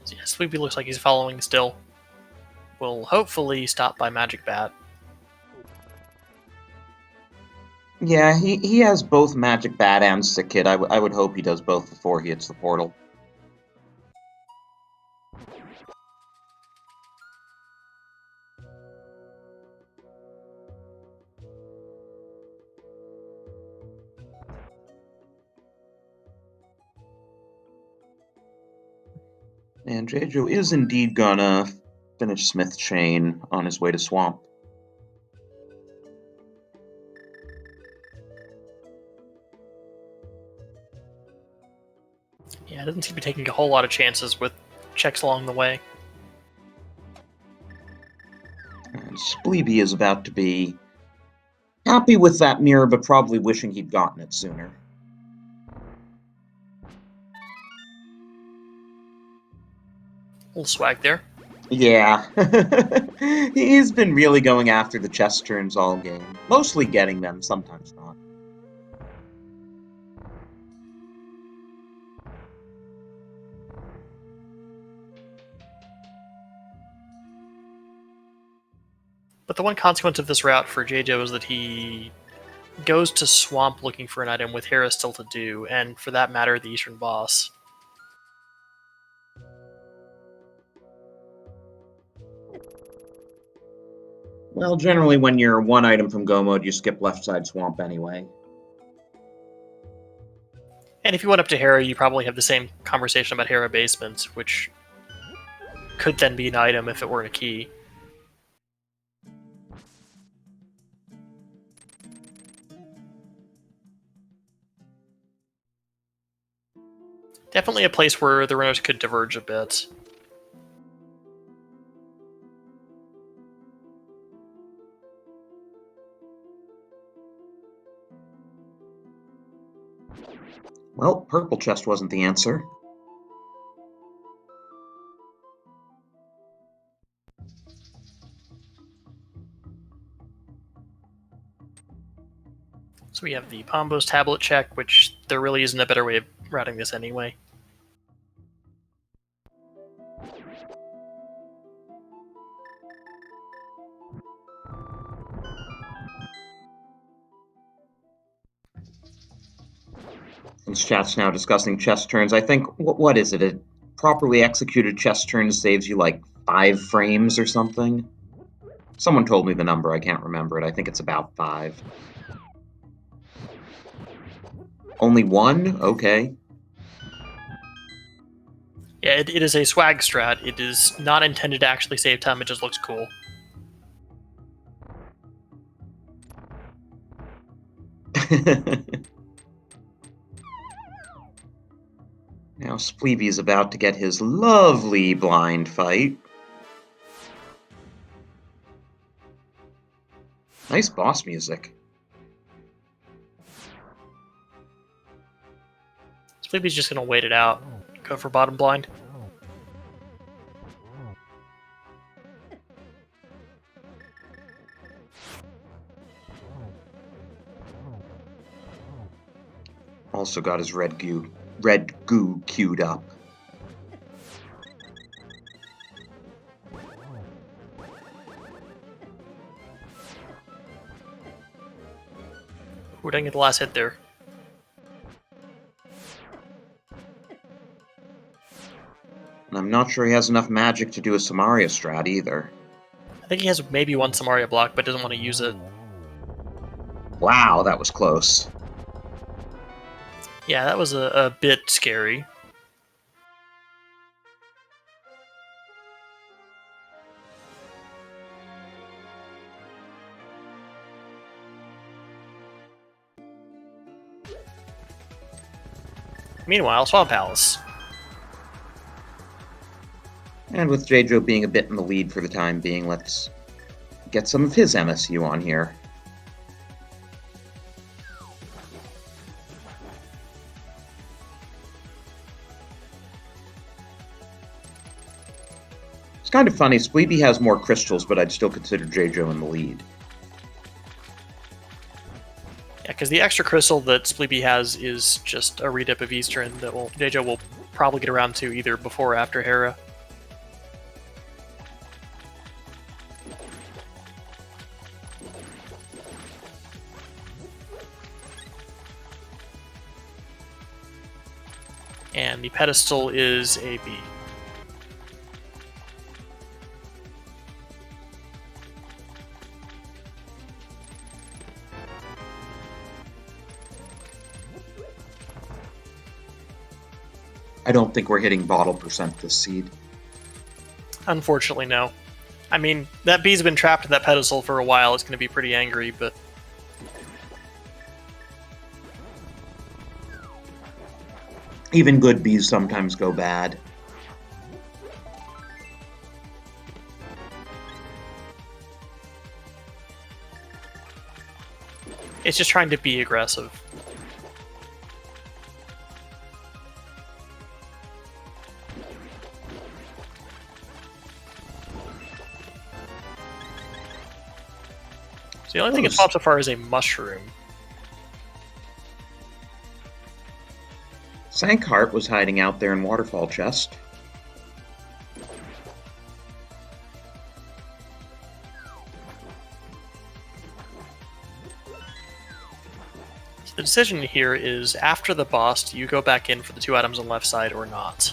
So yeah, Spleebie looks like he's following still. Will hopefully stop by Magic Bat. Yeah, he has both Magic Bat and Sick Kid. I would hope he does both before he hits the portal. And Jaejo is indeed gonna finish Smith Chain on his way to Swamp. Yeah, it doesn't seem to be taking a whole lot of chances with checks along the way. And Spleebie is about to be happy with that mirror, but probably wishing he'd gotten it sooner. Little swag there. Yeah. He's been really going after the chess turns all game. Mostly getting them, sometimes not. But the one consequence of this route for Jaejo is that he goes to Swamp looking for an item with Hera still to do, and for that matter, the Eastern boss. Well, generally when you're one item from Go mode, you skip left side Swamp anyway. And if you went up to Hera, you probably have the same conversation about Hera Basement, which could then be an item if it weren't a key. Definitely a place where the runners could diverge a bit. Well, purple chest wasn't the answer. So we have the Pombo's tablet check, which there really isn't a better way of routing this anyway. Since chat's now discussing chess turns, I think, what is it? A properly executed chess turn saves you like 5 frames or something? Someone told me the number, I can't remember it. I think it's about 5. Only 1? Okay. Yeah, it is a swag strat. It is not intended to actually save time, it just looks cool. Now Spleebie is about to get his lovely blind fight. Nice boss music. Spleebie's just gonna wait it out. Go for bottom blind. Also got his red goo queued up. We're done get the last hit there. And I'm not sure he has enough magic to do a Samaria strat either. I think he has maybe one Samaria block, but doesn't want to use it. Wow, that was close. Yeah, that was a bit scary. Meanwhile, Swamp Palace. And with Jaejo being a bit in the lead for the time being, let's get some of his MSU on here. It's kind of funny, Spleebie has more crystals, but I'd still consider Jaejo in the lead. Yeah, because the extra crystal that Spleebie has is just a redip of Eastern that Jaejo will probably get around to either before or after Hera. And the pedestal is a B. I don't think we're hitting bottle percent this seed. Unfortunately, no. I mean, that bee's been trapped in that pedestal for a while. It's going to be pretty angry, but... Even good bees sometimes go bad. It's just trying to be aggressive. So the only thing it's popped so far is a mushroom. Sankheart was hiding out there in Waterfall Chest. So the decision here is, after the boss, do you go back in for the 2 items on the left side or not?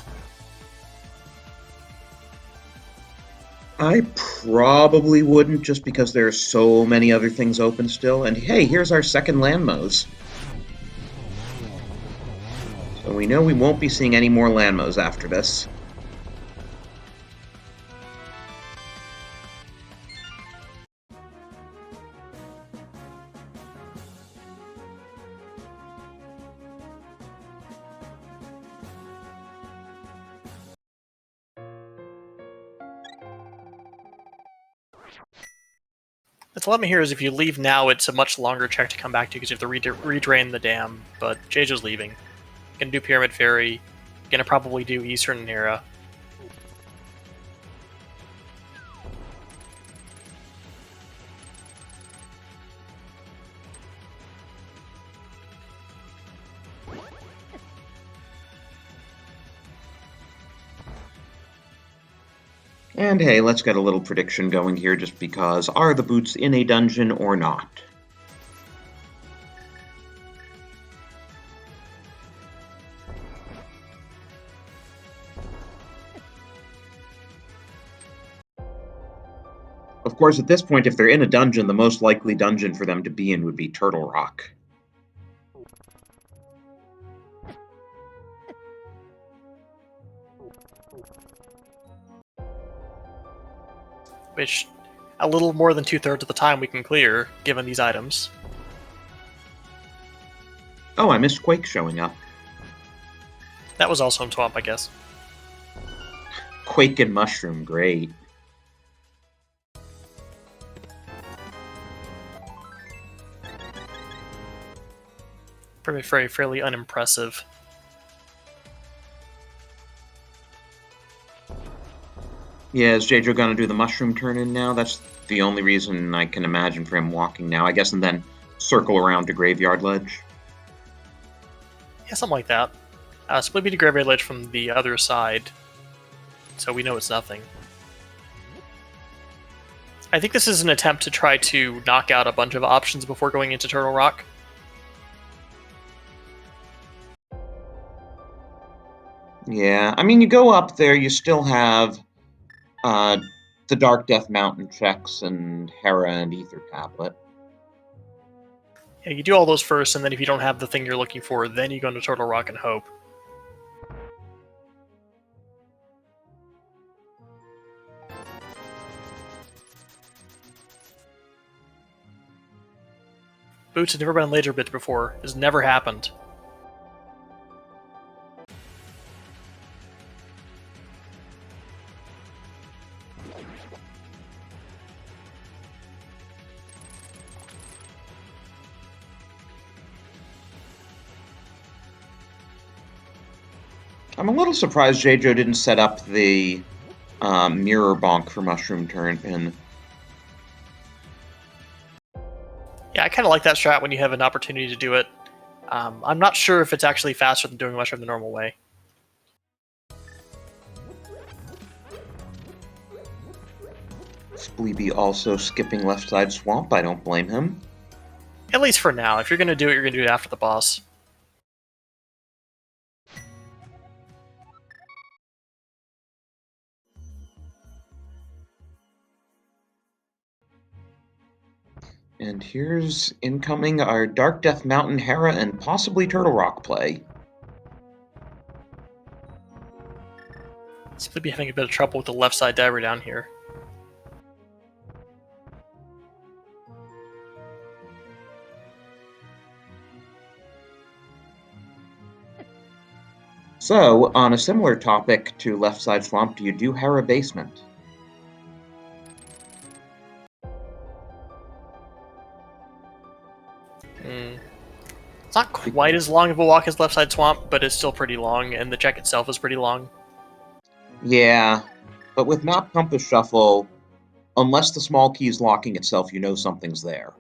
I probably wouldn't, just because there are so many other things open still. And hey, here's our second Landmos. So we know we won't be seeing any more Landmos after this. The dilemma here is, if you leave now, it's a much longer check to come back to because you have to redrain the dam, but Jaejo's leaving. Gonna do Pyramid Fairy, gonna probably do Eastern Era. And hey, let's get a little prediction going here just because. Are the boots in a dungeon or not? Of course, at this point, if they're in a dungeon, the most likely dungeon for them to be in would be Turtle Rock. Which, a little more than 2/3 of the time we can clear, given these items. Oh, I missed Quake showing up. That was also in Swamp, I guess. Quake and Mushroom, great. Fairly unimpressive. Yeah, is Jaejo gonna do the mushroom turn in now? That's the only reason I can imagine for him walking now, I guess, and then circle around to Graveyard Ledge. Yeah, something like that. Spleebie to Graveyard Ledge from the other side, so we know it's nothing. I think this is an attempt to try to knock out a bunch of options before going into Turtle Rock. Yeah, I mean, you go up there, you still have the Dark Death Mountain checks and Hera and Ether Tablet. Yeah, you do all those first, and then if you don't have the thing you're looking for, then you go into Turtle Rock and hope. Boots have never been laser bit before. Has never happened. I'm a little surprised Jaejo didn't set up the mirror bonk for Mushroom Turn in. Yeah, I kind of like that strat when you have an opportunity to do it. I'm not sure if it's actually faster than doing Mushroom the normal way. Spleebie also skipping left side swamp, I don't blame him. At least for now. If you're going to do it, you're going to do it after the boss. And here's incoming our Dark Death Mountain Hera and possibly Turtle Rock play. Spleebie having a bit of trouble with the left side diver down here. So, on a similar topic to Left Side Swamp, do you do Hera Basement? It's not quite as long of a walk as Left Side Swamp, but it's still pretty long, and the check itself is pretty long. Yeah, but with Map Compass Shuffle, unless the small key is locking itself, you know something's there.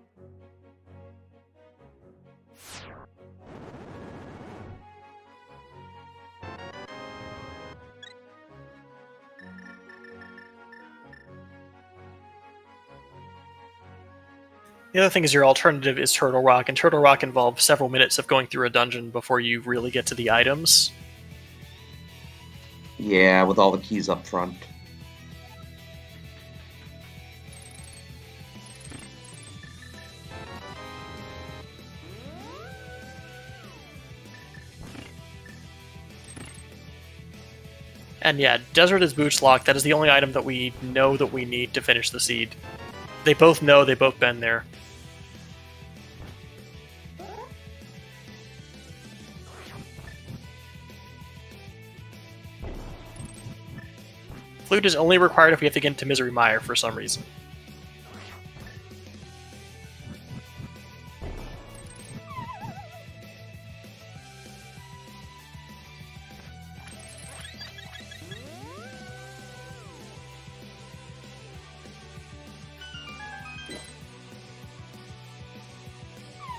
The other thing is your alternative is Turtle Rock, and Turtle Rock involves several minutes of going through a dungeon before you really get to the items. Yeah, with all the keys up front. And yeah, Desert is Boots Lock. That is the only item that we know that we need to finish the seed. They both know, they've both been there. Flute is only required if we have to get into Misery Mire for some reason.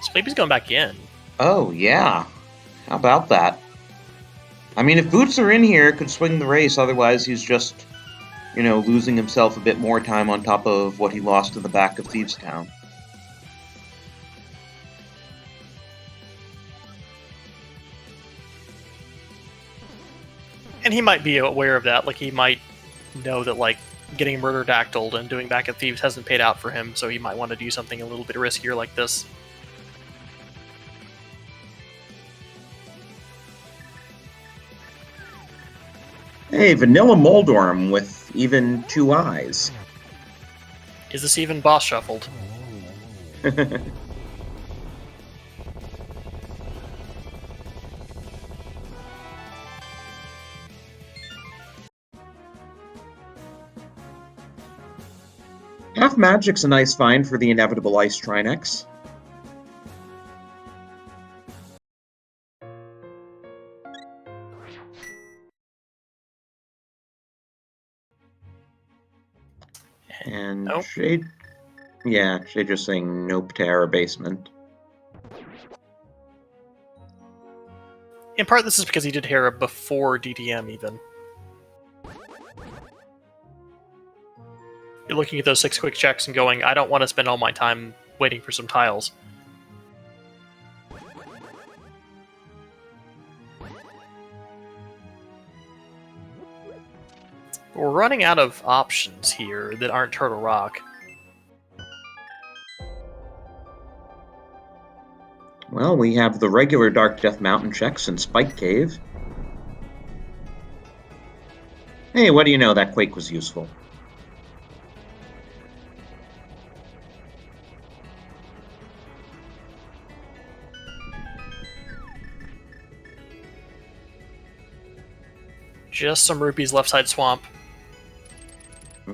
Spleebie's going back in. Oh, yeah. How about that? I mean, if Boots are in here, it could swing the race. Otherwise, he's just, losing himself a bit more time on top of what he lost in the back of Thieves Town. And he might be aware of that. Like, he might know that, like, getting murder-dactyled and doing back at Thieves hasn't paid out for him, so he might want to do something a little bit riskier like this. Hey, Vanilla Moldorm with even 2 eyes. Is this even boss shuffled? Half Magic's a nice find for the inevitable Ice Trinex. And nope. Shade just saying nope to Hera Basement. In part, this is because he did Hera before DDM, even. You're looking at those 6 quick checks and going, I don't want to spend all my time waiting for some tiles. We're running out of options here that aren't Turtle Rock. Well, we have the regular Dark Death Mountain checks and Spike Cave. Hey, what do you know? That Quake was useful. Just some rupees left side swamp.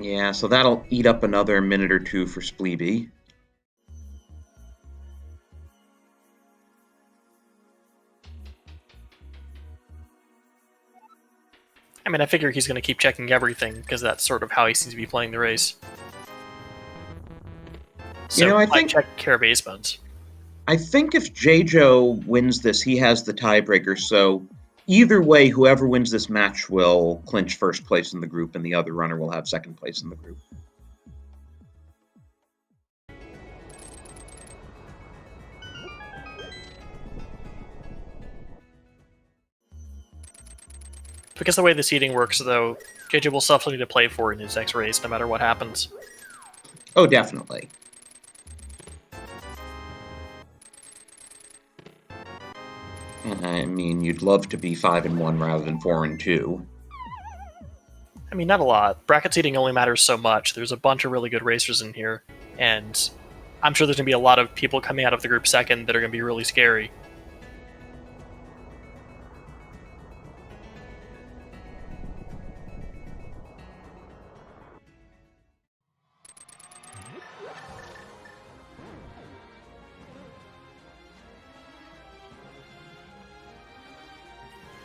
Yeah, so that'll eat up another minute or 2 for Spleebie. I mean, I figure he's going to keep checking everything, because that's sort of how he seems to be playing the race. So I might think check Care Basement. I think if Jaejo wins this, he has the tiebreaker, so either way, whoever wins this match will clinch first place in the group, and the other runner will have second place in the group. Because the way the seeding works, though, JJ will still have something to play for in his next race, no matter what happens. Oh, definitely. I mean, you'd love to be 5-1 rather than 4-2. I mean, not a lot. Bracket seeding only matters so much. There's a bunch of really good racers in here, and I'm sure there's going to be a lot of people coming out of the group second that are going to be really scary.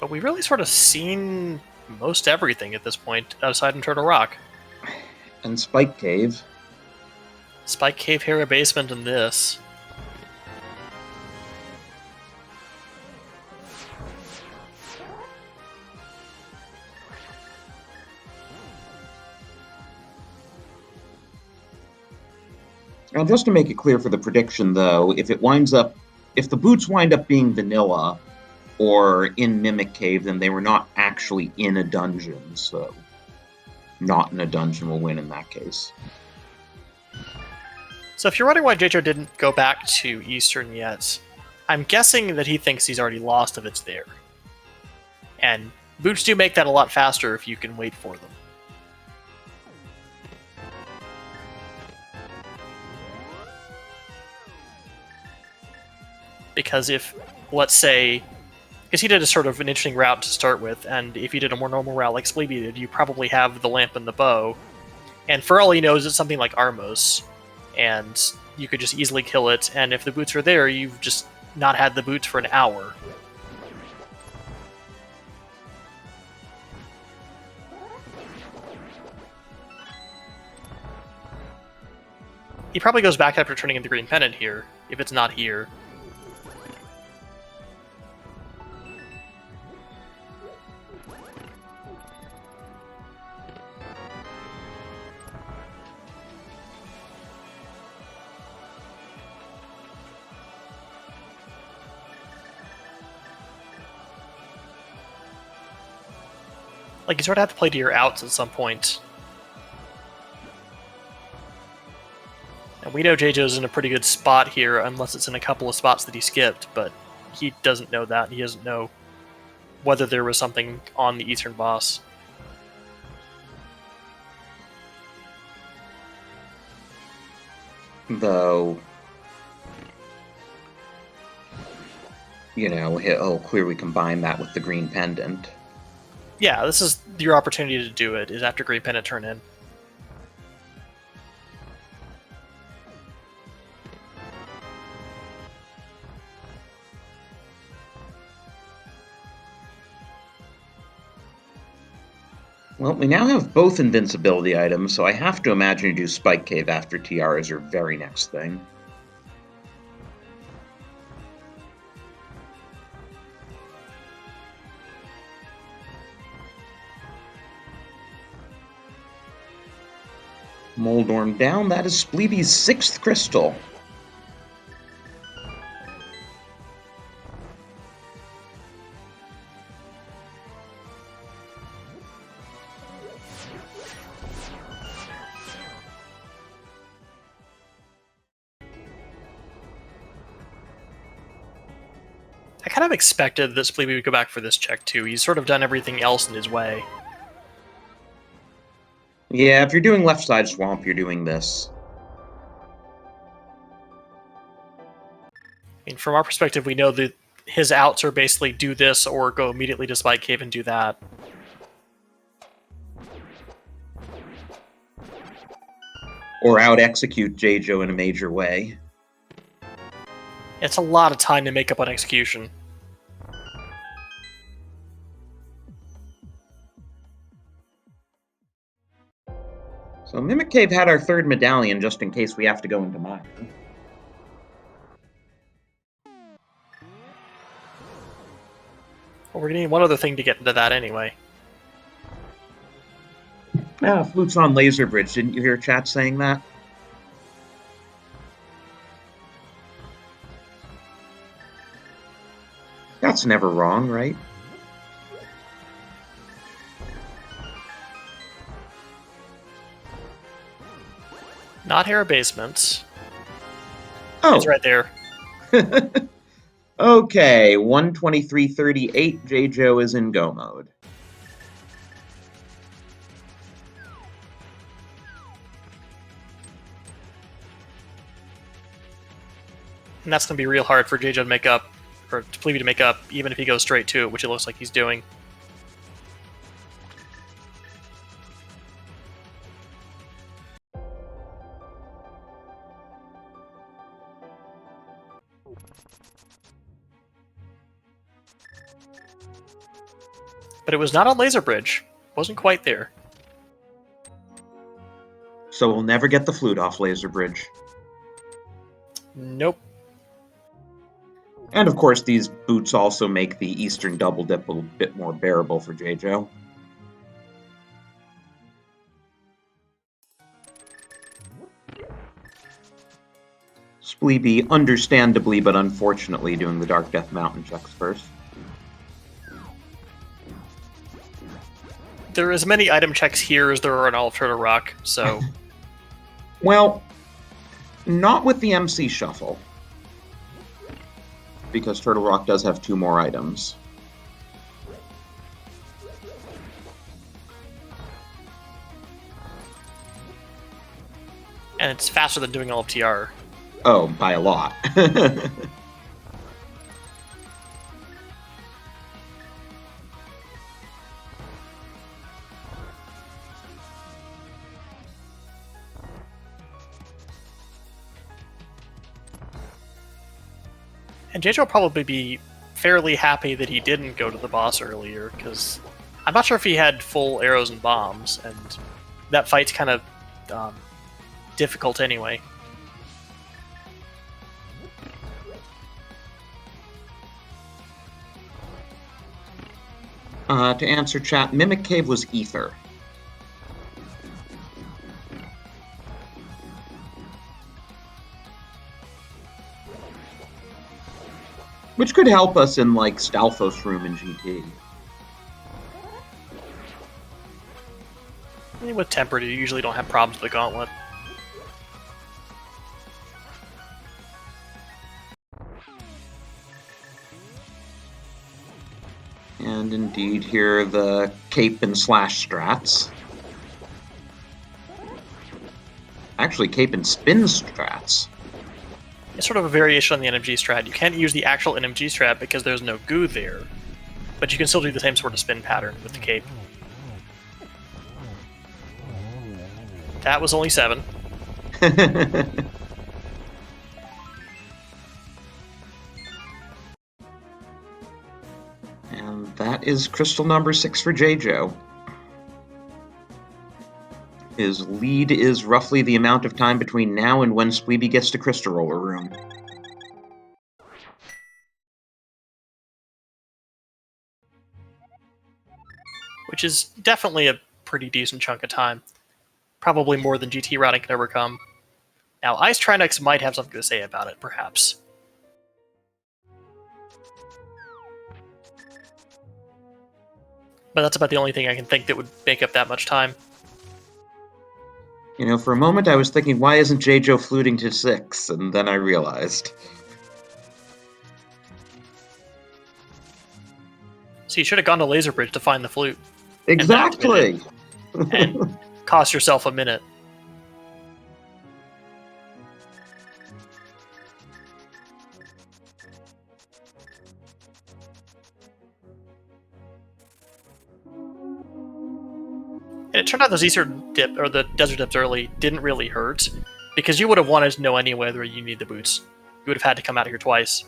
But we've really sort of seen most everything at this point, outside in Turtle Rock. And Spike Cave. Spike Cave, Hera Basement, and this. Now, just to make it clear for the prediction, though, if the boots wind up being vanilla or in Mimic Cave, then they were not actually in a dungeon, so not in a dungeon will win in that case. So if you're wondering why Jaejo didn't go back to Eastern yet, I'm guessing that he thinks he's already lost if it's there. And boots do make that a lot faster if you can wait for them. Because if, let's say, because he did a sort of an interesting route to start with, and if you did a more normal route like Spleebie did, you probably have the lamp and the bow, and for all he knows, it's something like Armos, and you could just easily kill it, and if the boots are there, you've just not had the boots for an hour. He probably goes back after turning in the green pendant here, if it's not here. Like, you sort of have to play to your outs at some point. And we know Jaejo's in a pretty good spot here, unless it's in a couple of spots that he skipped, but he doesn't know that. He doesn't know whether there was something on the Eastern boss. Though, you know, he'll clearly combine that with the green pendant. Yeah, this is your opportunity to do it, is after green pendant turn in. Well, we now have both invincibility items, so I have to imagine you do Spike Cave after TR as your very next thing. Moldorm down, that is Spleebie's 6th crystal. I kind of expected that Spleebie would go back for this check too. He's sort of done everything else in his way. Yeah, if you're doing left side swamp, you're doing this. I mean, from our perspective, we know that his outs are basically do this or go immediately to Spike Cave and do that. Or out-execute Jaejo in a major way. It's a lot of time to make up on execution. So Mimic Cave had our 3rd medallion just in case we have to go into mine. Well, we're gonna need one other thing to get into that anyway. Ah, Flutes on Laser Bridge. Didn't you hear chat saying that? That's never wrong, right? Not Hera Basement. Oh. It's right there. Okay, 123.38, Jaejo is in go mode. And that's going to be real hard for Jaejo to make up, or Spleebie to make up, even if he goes straight to it, which it looks like he's doing. But it was not on Laser Bridge. Wasn't quite there. So we'll never get the flute off Laser Bridge. Nope. And of course, these boots also make the Eastern Double Dip a bit more bearable for Jaejo. Spleebie, understandably but unfortunately, doing the Dark Death Mountain checks first. There are as many item checks here as there are in all of Turtle Rock, so... Well, not with the MC Shuffle. Because Turtle Rock does have 2 more items. And it's faster than doing all of TR. Oh, by a lot. And Jaejo will probably be fairly happy that he didn't go to the boss earlier, because I'm not sure if he had full arrows and bombs, and that fight's kind of difficult anyway. To answer chat, Mimic Cave was Ether. Which could help us in, like, Stalfos room in GT. I mean, with Tempered, you usually don't have problems with the gauntlet. And indeed, here are the cape and slash strats. Actually, cape and spin strats. It's sort of a variation on the NMG strat. You can't use the actual NMG strat because there's no goo there, but you can still do the same sort of spin pattern with the cape. That was only 7. And that is crystal number 6 for Jaejo. His lead is roughly the amount of time between now and when Spleebie gets to Crystal Roller Room. Which is definitely a pretty decent chunk of time. Probably more than GT routing can ever come. Now, Ice Trinex might have something to say about it, perhaps. But that's about the only thing I can think that would make up that much time. You know, for a moment I was thinking, why isn't Jaejo fluting to 6? And then I realized. So you should have gone to Laser Bridge to find the flute. Exactly! And cost yourself a minute. And it turned out those Eastern dip, or the Desert Dips early, didn't really hurt, because you would have wanted to know anyway whether you need the boots. You would have had to come out here twice.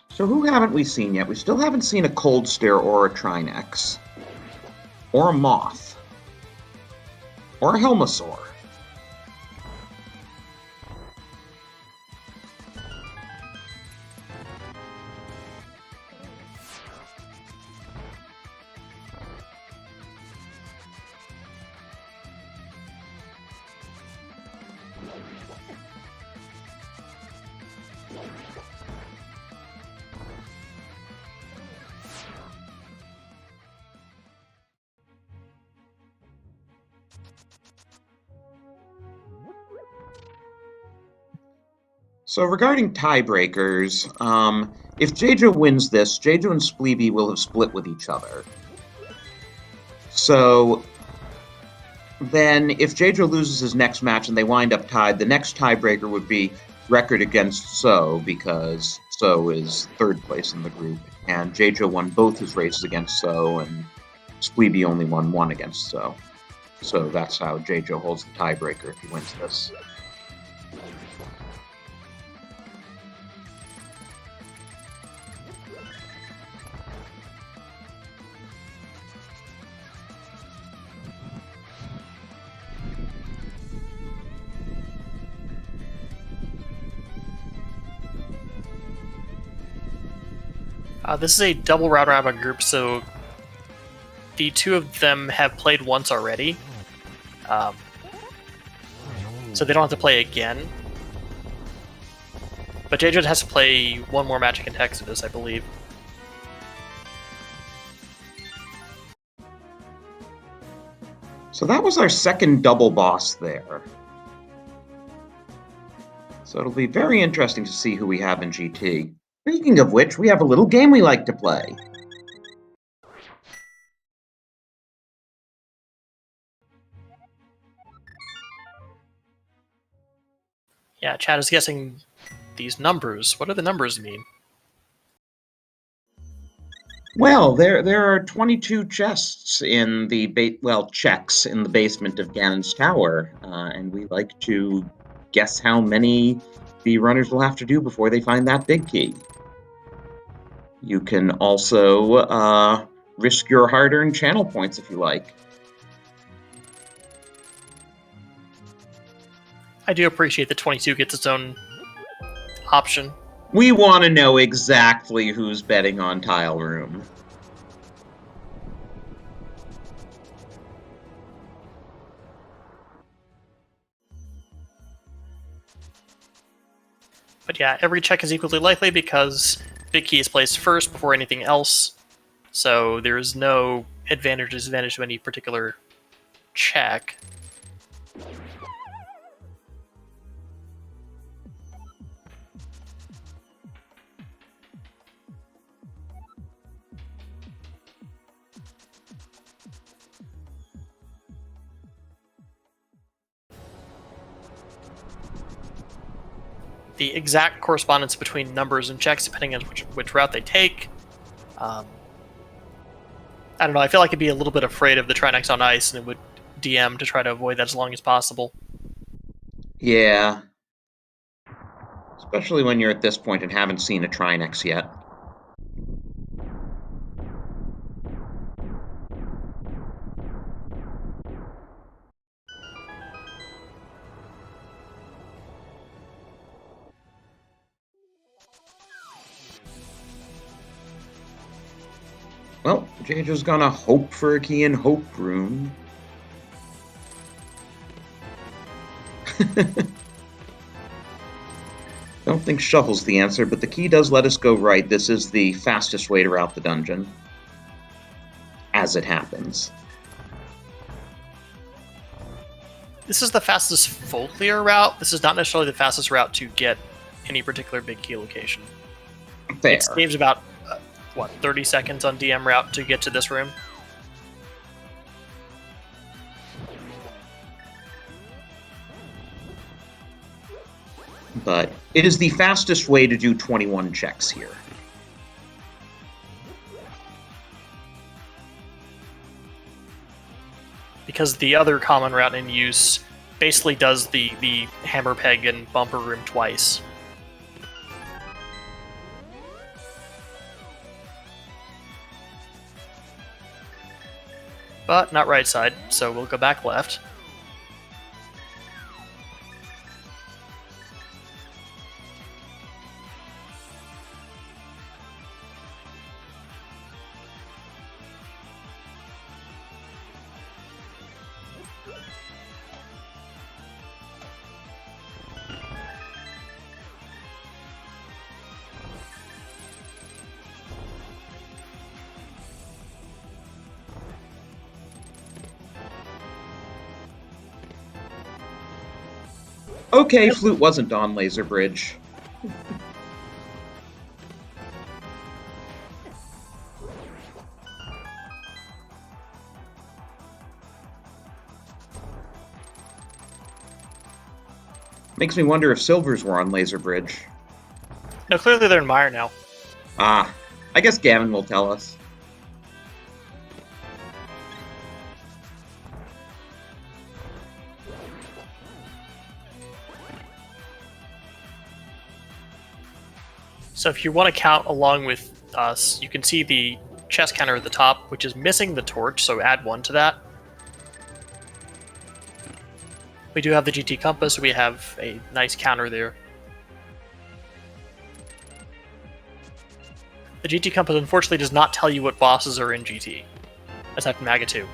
So who haven't we seen yet? We still haven't seen a Cold Stare or a Trinex. Or a Moth. Or a Helmasaur. So regarding tiebreakers, if Jaejo wins this, Jaejo and Spleebie will have split with each other. So then if Jaejo loses his next match and they wind up tied, the next tiebreaker would be record against So, because So is 3rd place in the group, and Jaejo won both his races against So, and Spleebie only won 1 against So. So that's how Jaejo holds the tiebreaker if he wins this. This is a double round robin group, so the two of them have played once already. So they don't have to play again. But Jaejo has to play one more match against Exodus, I believe. So that was our second double boss there. So it'll be very interesting to see who we have in GT. Speaking of which, we have a little game we like to play. Yeah, Chad is guessing these numbers. What do the numbers mean? Well, there are 22 chests in the checks in the basement of Ganon's tower, and we like to guess how many the runners will have to do before they find that big key. You can also risk your hard-earned channel points if you like. I do appreciate that 22 gets its own option. We want to know exactly who's betting on Tile Room. But yeah, every check is equally likely because big key is placed first before anything else. So there is no advantage or disadvantage to any particular check. The exact correspondence between numbers and checks, depending on which route they take. I don't know, I feel like I'd be a little bit afraid of the Trinex on ice, and it would DM to try to avoid that as long as possible. Yeah. Especially when you're at this point and haven't seen a Trinex yet. Well, Jaejo's gonna hope for a key in Hope Room. Don't think Shuffle's the answer, but the key does let us go right. This is the fastest way to route the dungeon. As it happens. This is the fastest full clear route. This is not necessarily the fastest route to get any particular big key location. Fair. It saves about, 30 seconds on DM route to get to this room? But it is the fastest way to do 21 checks here. Because the other common route in use basically does the hammer peg and bumper room twice. But not right side, so we'll go back left. Okay, Flute wasn't on Laser Bridge. Makes me wonder if Silvers were on Laser Bridge. No, clearly they're in Mire now. Ah, I guess Gavin will tell us. So if you want to count along with us, you can see the chest counter at the top, which is missing the torch, so add 1 to that. We do have the GT compass, so we have a nice counter there. The GT compass unfortunately does not tell you what bosses are in GT, aside from Maga 2.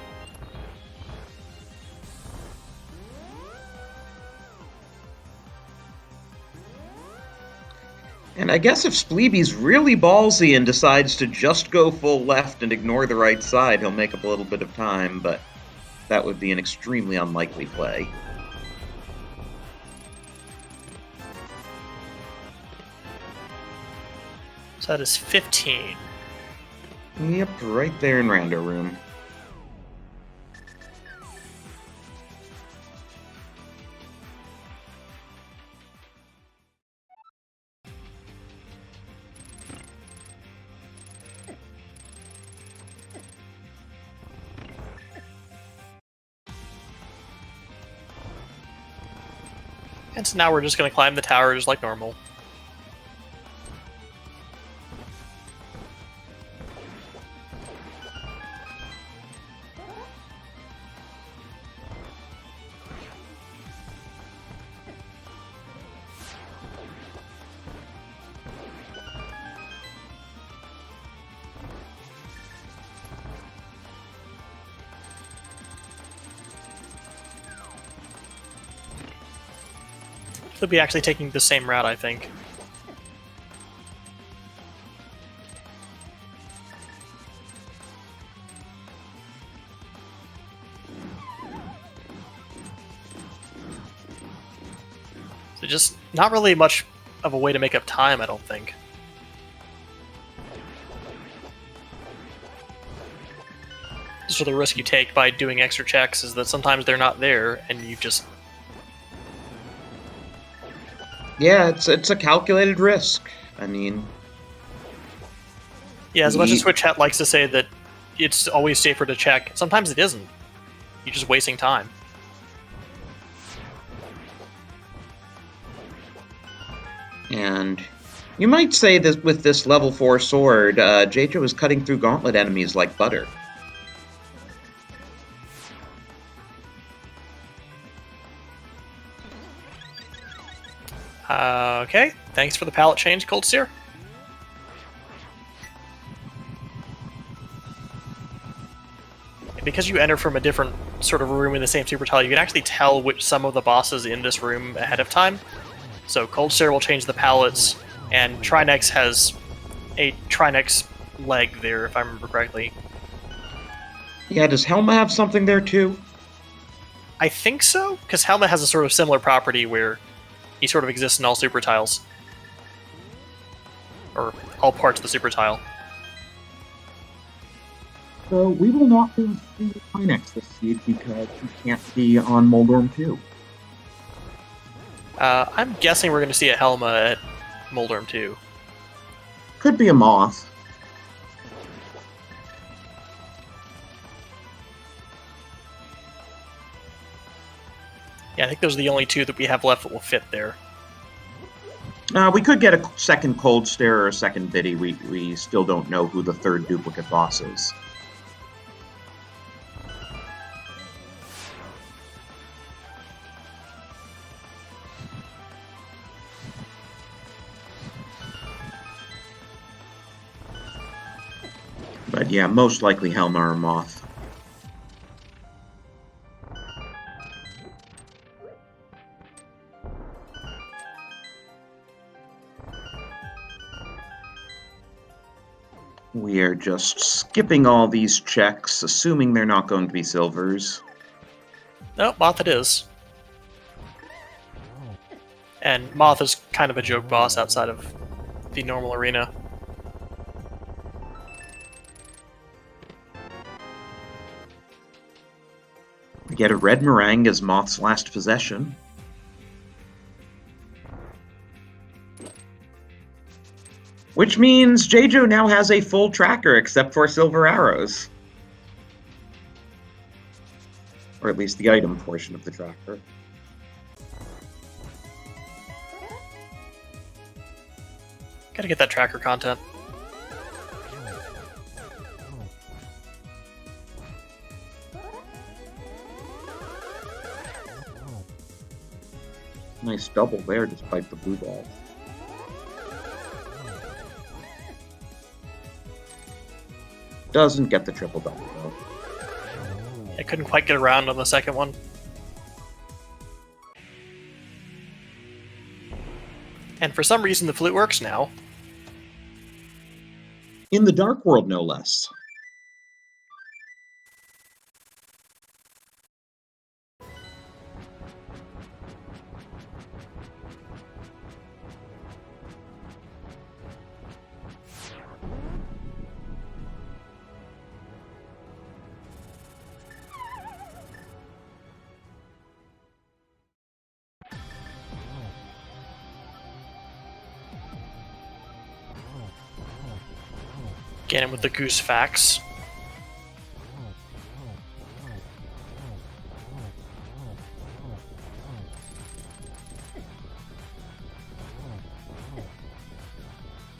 And I guess if Spleebie's really ballsy and decides to just go full left and ignore the right side, he'll make up a little bit of time, but that would be an extremely unlikely play. So that is 15. Yep, right there in Rando Room. And so now we're just going to climb the towers like normal. They'll be actually taking the same route, I think. So just not really much of a way to make up time, I don't think. Just for the risk you take by doing extra checks is that sometimes they're not there, and you just... Yeah, it's a calculated risk. I mean... Yeah, as much as Twitch Chat likes to say that it's always safer to check, sometimes it isn't. You're just wasting time. And you might say that with this level 4 sword, Jaejo is cutting through gauntlet enemies like butter. Okay, thanks for the palette change, Cold Seer. Because you enter from a different sort of room in the same super tile, you can actually tell which some of the bosses in this room ahead of time. So Cold Seer will change the palettes, and Trinex has a Trinex leg there, if I remember correctly. Yeah, does Helma have something there too? I think so, because Helma has a sort of similar property where he sort of exists in all super tiles. Or all parts of the super tile. So we will not be seeing Trinex this seed because he can't be on Moldorm 2. I'm guessing we're going to see a Helma at Moldorm 2. Could be a Moth. Yeah, I think those are the only two that we have left that will fit there. We could get a second Cold Stare or a second Biddy. We still don't know who the third duplicate boss is. But yeah, most likely Helma or Moth. We are just skipping all these checks, assuming they're not going to be silvers. No, Moth it is. And Moth is kind of a joke boss outside of the normal arena. We get a red meringue as Moth's last possession. Which means Jaejo now has a full tracker except for silver arrows. Or at least the item portion of the tracker. Gotta get that tracker content. Nice double there, despite the blue ball. Doesn't get the triple double, though. I couldn't quite get around on the second one. And for some reason, the flute works now. In the Dark World, no less. Ganon with the goose facts.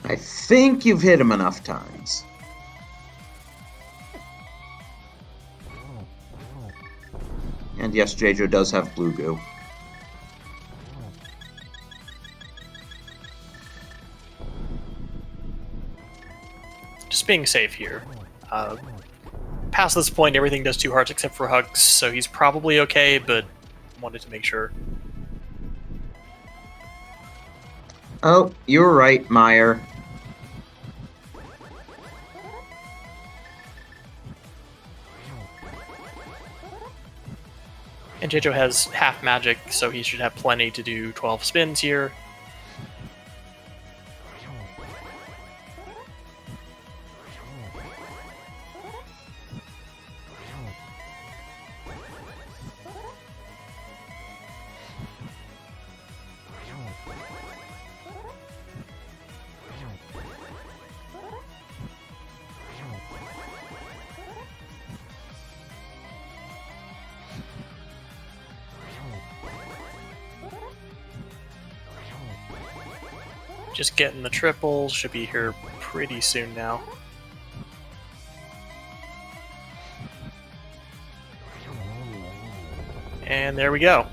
I think you've hit him enough times. And yes, Jaejo does have blue goo. Just being safe here. Past this point, everything does 2 hearts except for hugs, so he's probably okay, but wanted to make sure. Oh, you were right, Meyer. And Jaejo has half magic, so he should have plenty to do 12 spins here. Just getting the triples, should be here pretty soon now. And there we go.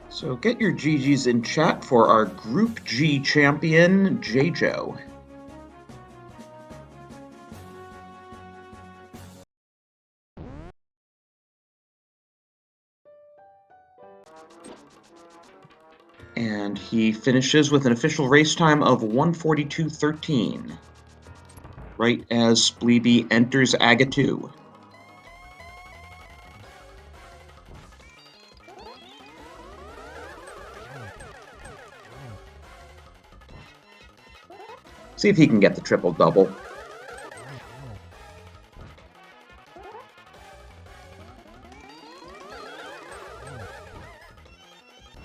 So get your GGs in chat for our Group G champion, Jaejo. And he finishes with an official race time of 1:42.13, right as Spleebie enters Aga 2. See if he can get the triple-double.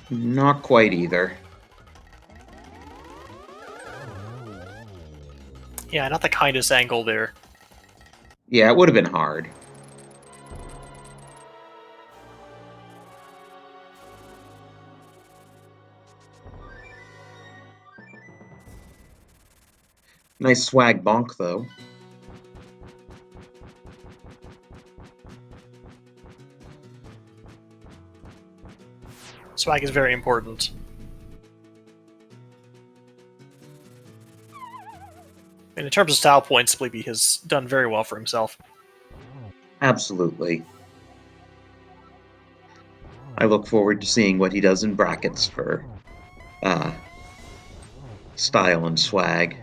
Not quite either. Yeah, not the kindest angle there. Yeah, it would have been hard. Nice swag bonk, though. Swag is very important. And in terms of style points, Spleebie has done very well for himself. Absolutely. I look forward to seeing what he does in brackets for style and swag.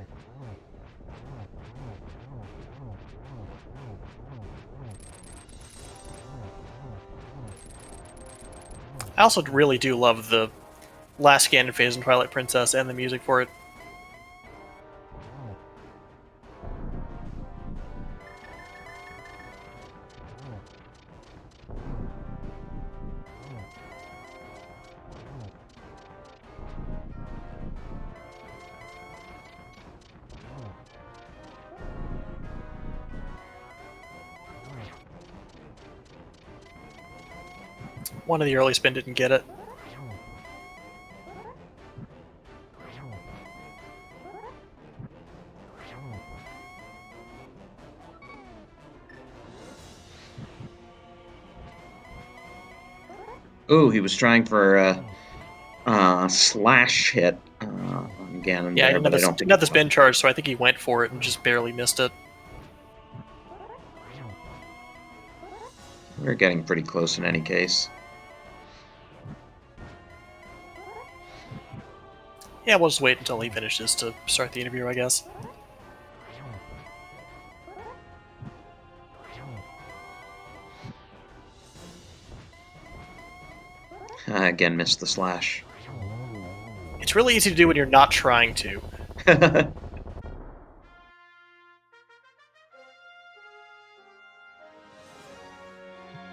I also really do love the last Ganon phase in Twilight Princess and the music for it. One of the early spin didn't get it. Ooh, he was trying for a slash hit on Ganon Yeah, there, he but I don't didn't think have the spin charge, so I think he went for it and just barely missed it. we're getting pretty close in any case. Yeah, we'll just wait until he finishes to start the interview, I guess. Again, missed the slash. It's really easy to do when you're not trying to.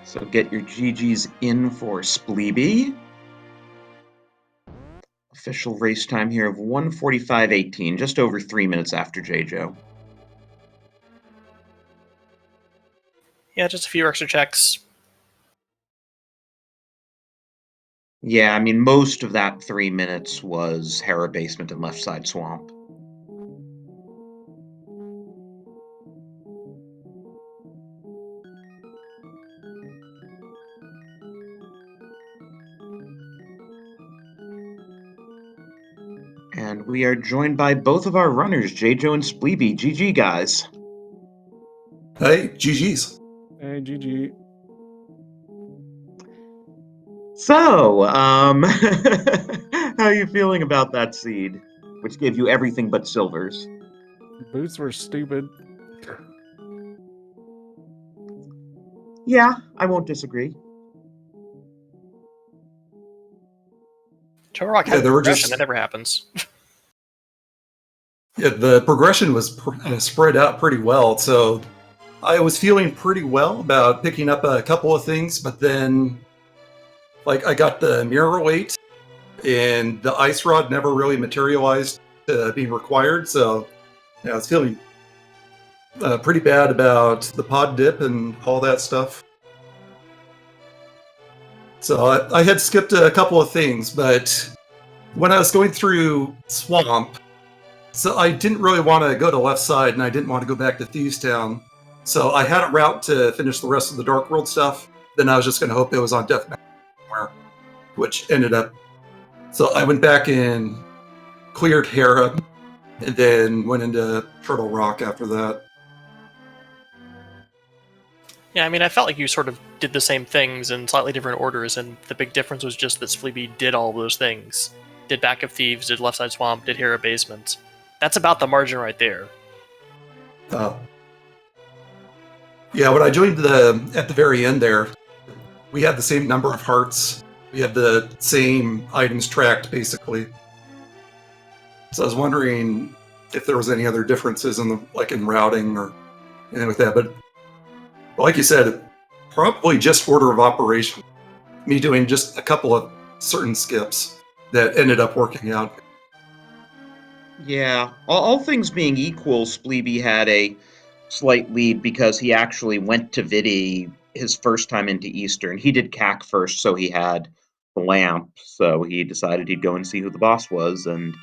So get your GGs in for Spleebie. Official race time here of 1:45.18, just over 3 minutes after Jaejo. Yeah, just a few extra checks. Yeah, I mean, most of that 3 minutes was Hera Basement and Left Side Swamp. And we are joined by both of our runners, Jaejo and Spleebie. GG, guys. Hey, GG's. Hey, GG. So, how are you feeling about that seed, which gave you everything but silvers? Boots were stupid. Yeah, I won't disagree. Torok Yeah, had a they were progression, just- that never happens. Yeah, the progression was spread out pretty well, so I was feeling pretty well about picking up a couple of things, but then, like, I got the mirror weight, and the ice rod never really materialized to being required, so yeah, I was feeling pretty bad about the pod dip and all that stuff. So I had skipped a couple of things, but when I was going through Swamp, so I didn't really want to go to left side, and I didn't want to go back to Thieves Town. So I had a route to finish the rest of the Dark World stuff. Then I was just going to hope it was on Deathmatch, which ended up. So I went back and cleared Hera, and then went into Turtle Rock after that. Yeah, I mean, I felt like you sort of did the same things in slightly different orders, and the big difference was just that Spleebie did all of those things. Did Back of Thieves, did Left Side Swamp, did Hera Basement. That's about the margin right there. Yeah, when I joined at the very end there, we had the same number of hearts. We had the same items tracked, basically. So I was wondering if there was any other differences in routing or anything like that. But like you said, probably just order of operation. Me doing just a couple of certain skips that ended up working out. Yeah, all things being equal, Spleebie had a slight lead because he actually went to Vidi his first time into Eastern. He did CAC first, so he had the lamp, so he decided he'd go and see who the boss was, and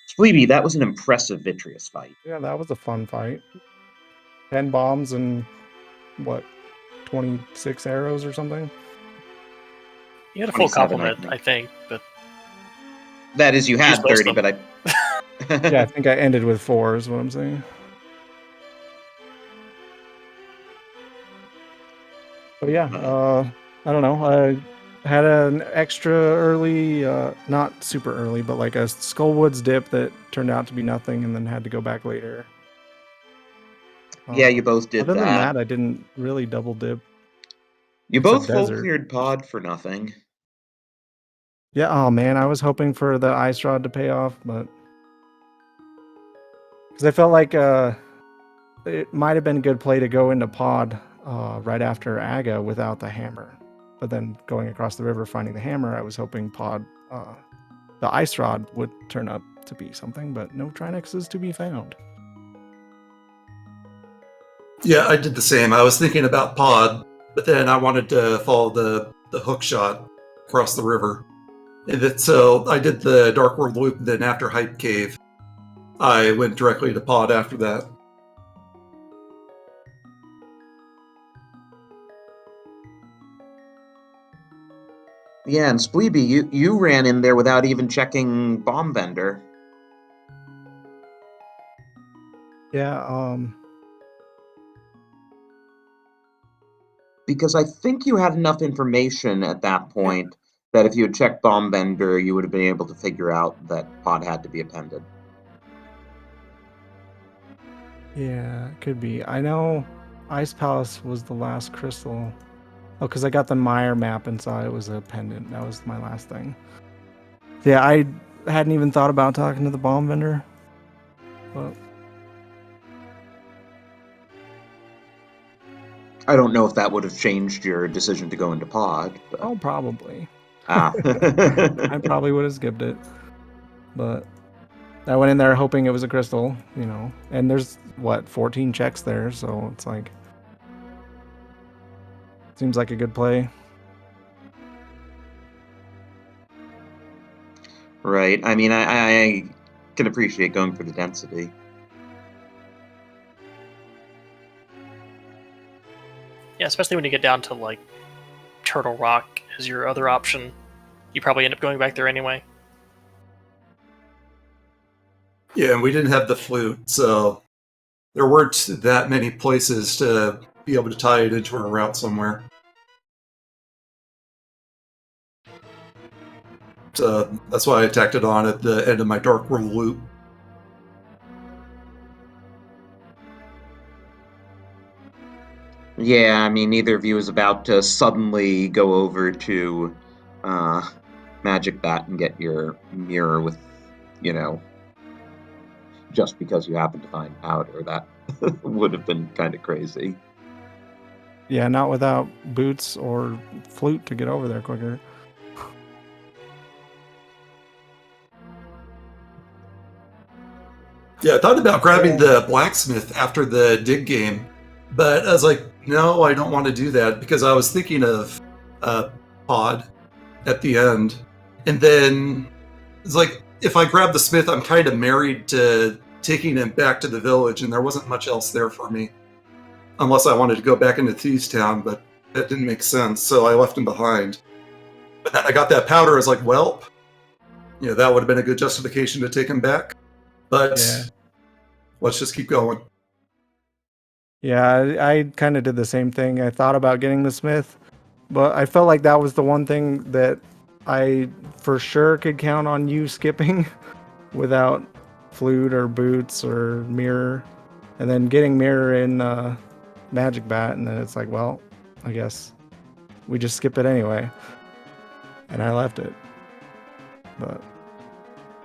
Spleebie, that was an impressive Vitreous fight. Yeah, that was a fun fight. 10 bombs and, what, 26 arrows or something? You had a full 27, complement, I think, but That is, you had Use most 30, of but I... Yeah, I think I ended with 4 is what I'm saying. But yeah, I don't know. I had an extra early, not super early, but like a Skullwoods dip that turned out to be nothing and then had to go back later. Yeah, you both did Other that. than that, I didn't really double dip. You Except both full desert. cleared pod for nothing. Yeah, oh man, I was hoping for the ice rod to pay off, but because I felt like it might have been a good play to go into pod right after Aga without the hammer, but then going across the river finding the hammer, I was hoping pod the ice rod would turn up to be something, but no Trinexes to be found. Yeah, I did the same. I was thinking about pod, but then I wanted to follow the hook shot across the river. So I did the Dark World loop, and then after Hype Cave, I went directly to pod after that. Yeah, and Spleebie, you ran in there without even checking bomb vendor. Yeah, Because I think you had enough information at that point that if you had checked bomb vendor, you would have been able to figure out that pod had to be appended. yeah, it could be. I know Ice Palace was the last crystal. Oh, because I got the Meyer map and saw it was a pendant. That was my last thing. Yeah, I hadn't even thought about talking to the bomb vendor. But I don't know if that would have changed your decision to go into pod. But... oh, probably. Ah. I probably would have skipped it. But I went in there hoping it was a crystal, you know. And there's, what, 14 checks there, so it's like... Seems like a good play. Right. I mean, I can appreciate going for the density. Yeah, especially when you get down to like Turtle Rock as your other option. You probably end up going back there anyway. Yeah, and we didn't have the flute, so there weren't that many places to be able to tie it into a route somewhere. So that's why I tacked it on at the end of my Dark World loop. Yeah, I mean, neither of you is about to suddenly go over to Magic Bat and get your mirror with, you know, just because you happen to find powder. That would have been kind of crazy. Yeah, not without boots or flute to get over there quicker. Yeah, I thought about grabbing the blacksmith after the dig game, but I was like, no, I don't want to do that because I was thinking of pod at the end. And then it's like, if I grab the smith, I'm kind of married to taking him back to the village, and there wasn't much else there for me. Unless I wanted to go back into Thieves Town, but that didn't make sense, so I left him behind. But then I got that powder, I was like, well, you know, that would have been a good justification to take him back. But Yeah. let's just keep going. Yeah, I kind of did the same thing. I thought about getting the smith, but I felt like that was the one thing that I for sure could count on you skipping without flute or boots or mirror. And then getting mirror in Magic Bat, and then it's like, well, I guess we just skip it anyway. And I left it. But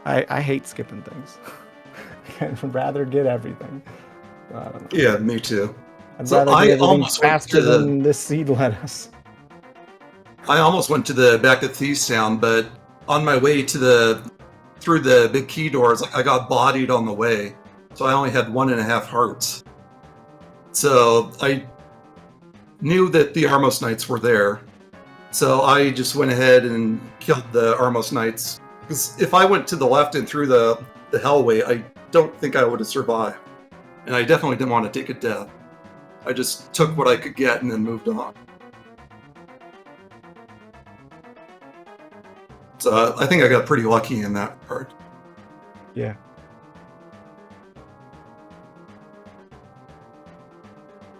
I hate skipping things. I'd rather get everything. I don't know. Yeah, me too. I'd So rather I get everything almost went faster to than this seed lettuce. I almost went to the back of Thieves Town, but on my way to the through the big key doors, I got bodied on the way, so I only had 1.5 hearts. So I knew that the Armos Knights were there, so I just went ahead and killed the Armos Knights. Because if I went to the left and through the Hellway, I don't think I would have survived, and I definitely didn't want to take a death. I just took what I could get and then moved on. So I think I got pretty lucky in that part. Yeah.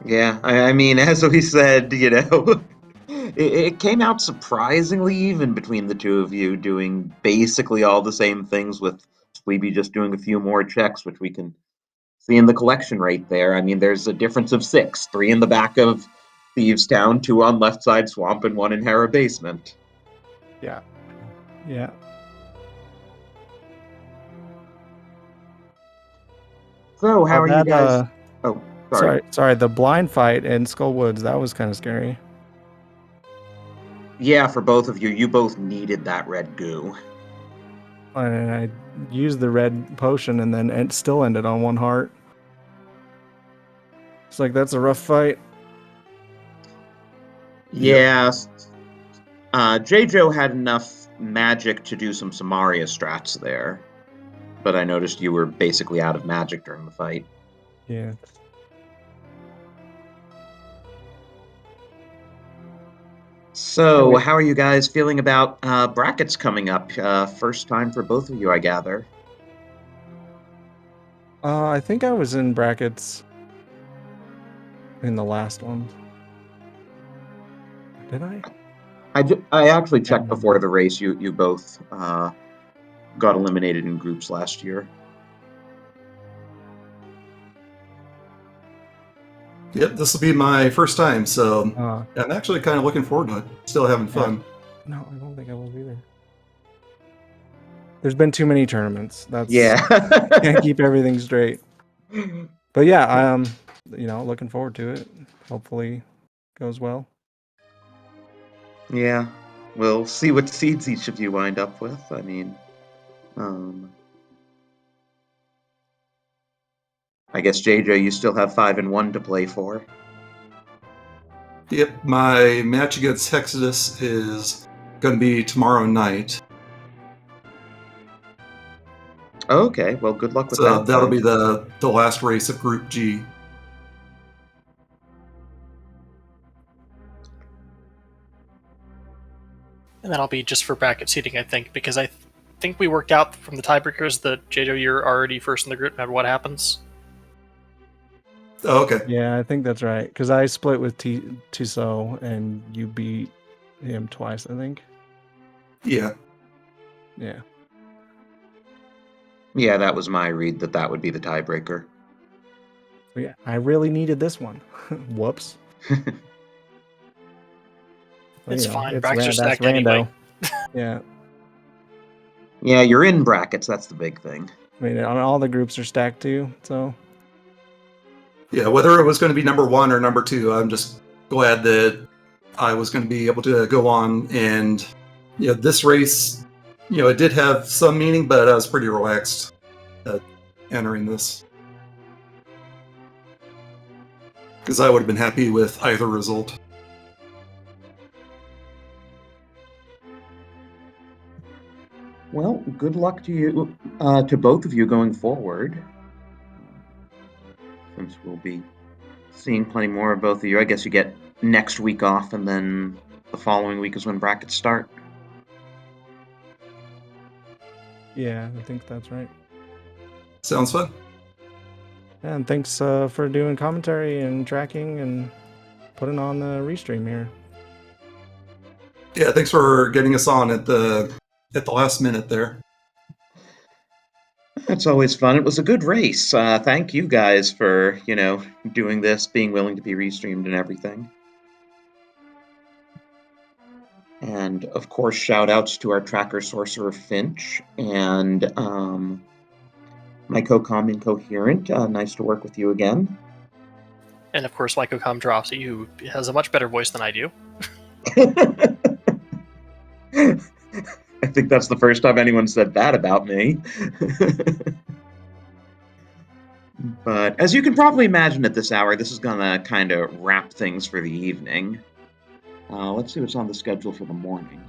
Yeah, I mean, as we said, you know, it came out surprisingly even between the two of you, doing basically all the same things, with Spleebie just doing a few more checks, which we can see in the collection rate there. I mean, there's a difference of 6, 3 in the back of Thieves Town, 2 on Left Side Swamp, and 1 in Hera Basement. Yeah. Yeah. So, how are you that, guys? Oh, sorry. Sorry. The blind fight in Skull Woods, that was kind of scary. Yeah, for both of you, you both needed that red goo. And I used the red potion, and then it still ended on 1 heart. It's like, that's a rough fight. Yeah. Jaejo had enough magic to do some Samaria strats there, but I noticed you were basically out of magic during the fight. Yeah. So, Wait. how are you guys feeling about brackets coming up? First time for both of you, I gather. I think I was in brackets in the last one. Did I? I actually checked remember. before the race. You both got eliminated in groups last year. Yep, this will be my first time, so Uh, I'm actually kind of looking forward to it. Still having fun. no, I don't think I will either. There's been too many tournaments. That's Yeah. can't keep everything straight. But yeah, looking forward to it. Hopefully, goes well. Yeah. We'll see what seeds each of you wind up with. I mean, I guess JJ, you still have 5 and 1 to play for. Yep, my match against Hexodus is going to be tomorrow night. Okay, well, good luck with So that. that'll then. be the last race of Group G. And that'll be just for bracket seating, I think, because I think we worked out from the tiebreakers that Jaejo, you're already first in the group no matter what happens. Oh, okay. Yeah, I think that's right. Because I split with Tissot and you beat him twice, I think. Yeah. Yeah. Yeah, that was my read that would be the tiebreaker. So yeah, I really needed this one. Whoops. Well, It's fine. It's Brackets are that's stacked anyway. Yeah. Yeah, you're in brackets. That's the big thing. I mean, all the groups are stacked too, so. Yeah, whether it was going to be number 1 or number 2, I'm just glad that I was going to be able to go on. And this race, it did have some meaning, but I was pretty relaxed entering this. Because I would have been happy with either result. Well, good luck to you, to both of you going forward. Since we'll be seeing plenty more of both of you. I guess you get next week off, and then the following week is when brackets start. Yeah, I think that's right. Sounds fun. And thanks for doing commentary and tracking and putting on the restream here. Yeah, thanks for getting us on at the last minute there. That's always fun. It was a good race. Thank you guys for, doing this, being willing to be restreamed and everything. And, of course, shout-outs to our tracker, Sorcerer Finch, and my co-com Incoherent. Nice to work with you again. And of course, Lycocom Dropsy, who has a much better voice than I do. I think that's the first time anyone said that about me. But as you can probably imagine at this hour, this is going to kind of wrap things for the evening. Let's see what's on the schedule for the morning.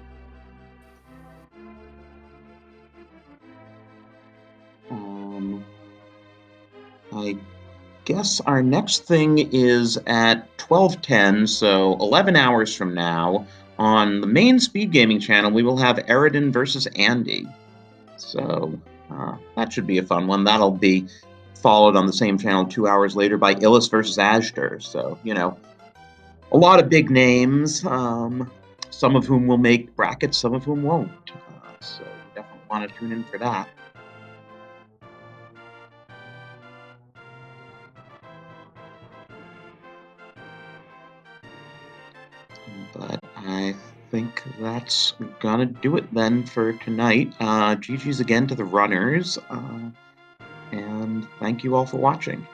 I guess our next thing is at 12:10, so 11 hours from now. On the main Speed Gaming channel, we will have Eridan versus Andy. So that should be a fun one. That'll be followed on the same channel 2 hours later by Illis versus Ashter. So, a lot of big names, some of whom will make brackets, some of whom won't. So you definitely want to tune in for that. But I think that's gonna do it then for tonight. GG's again to the runners, and thank you all for watching.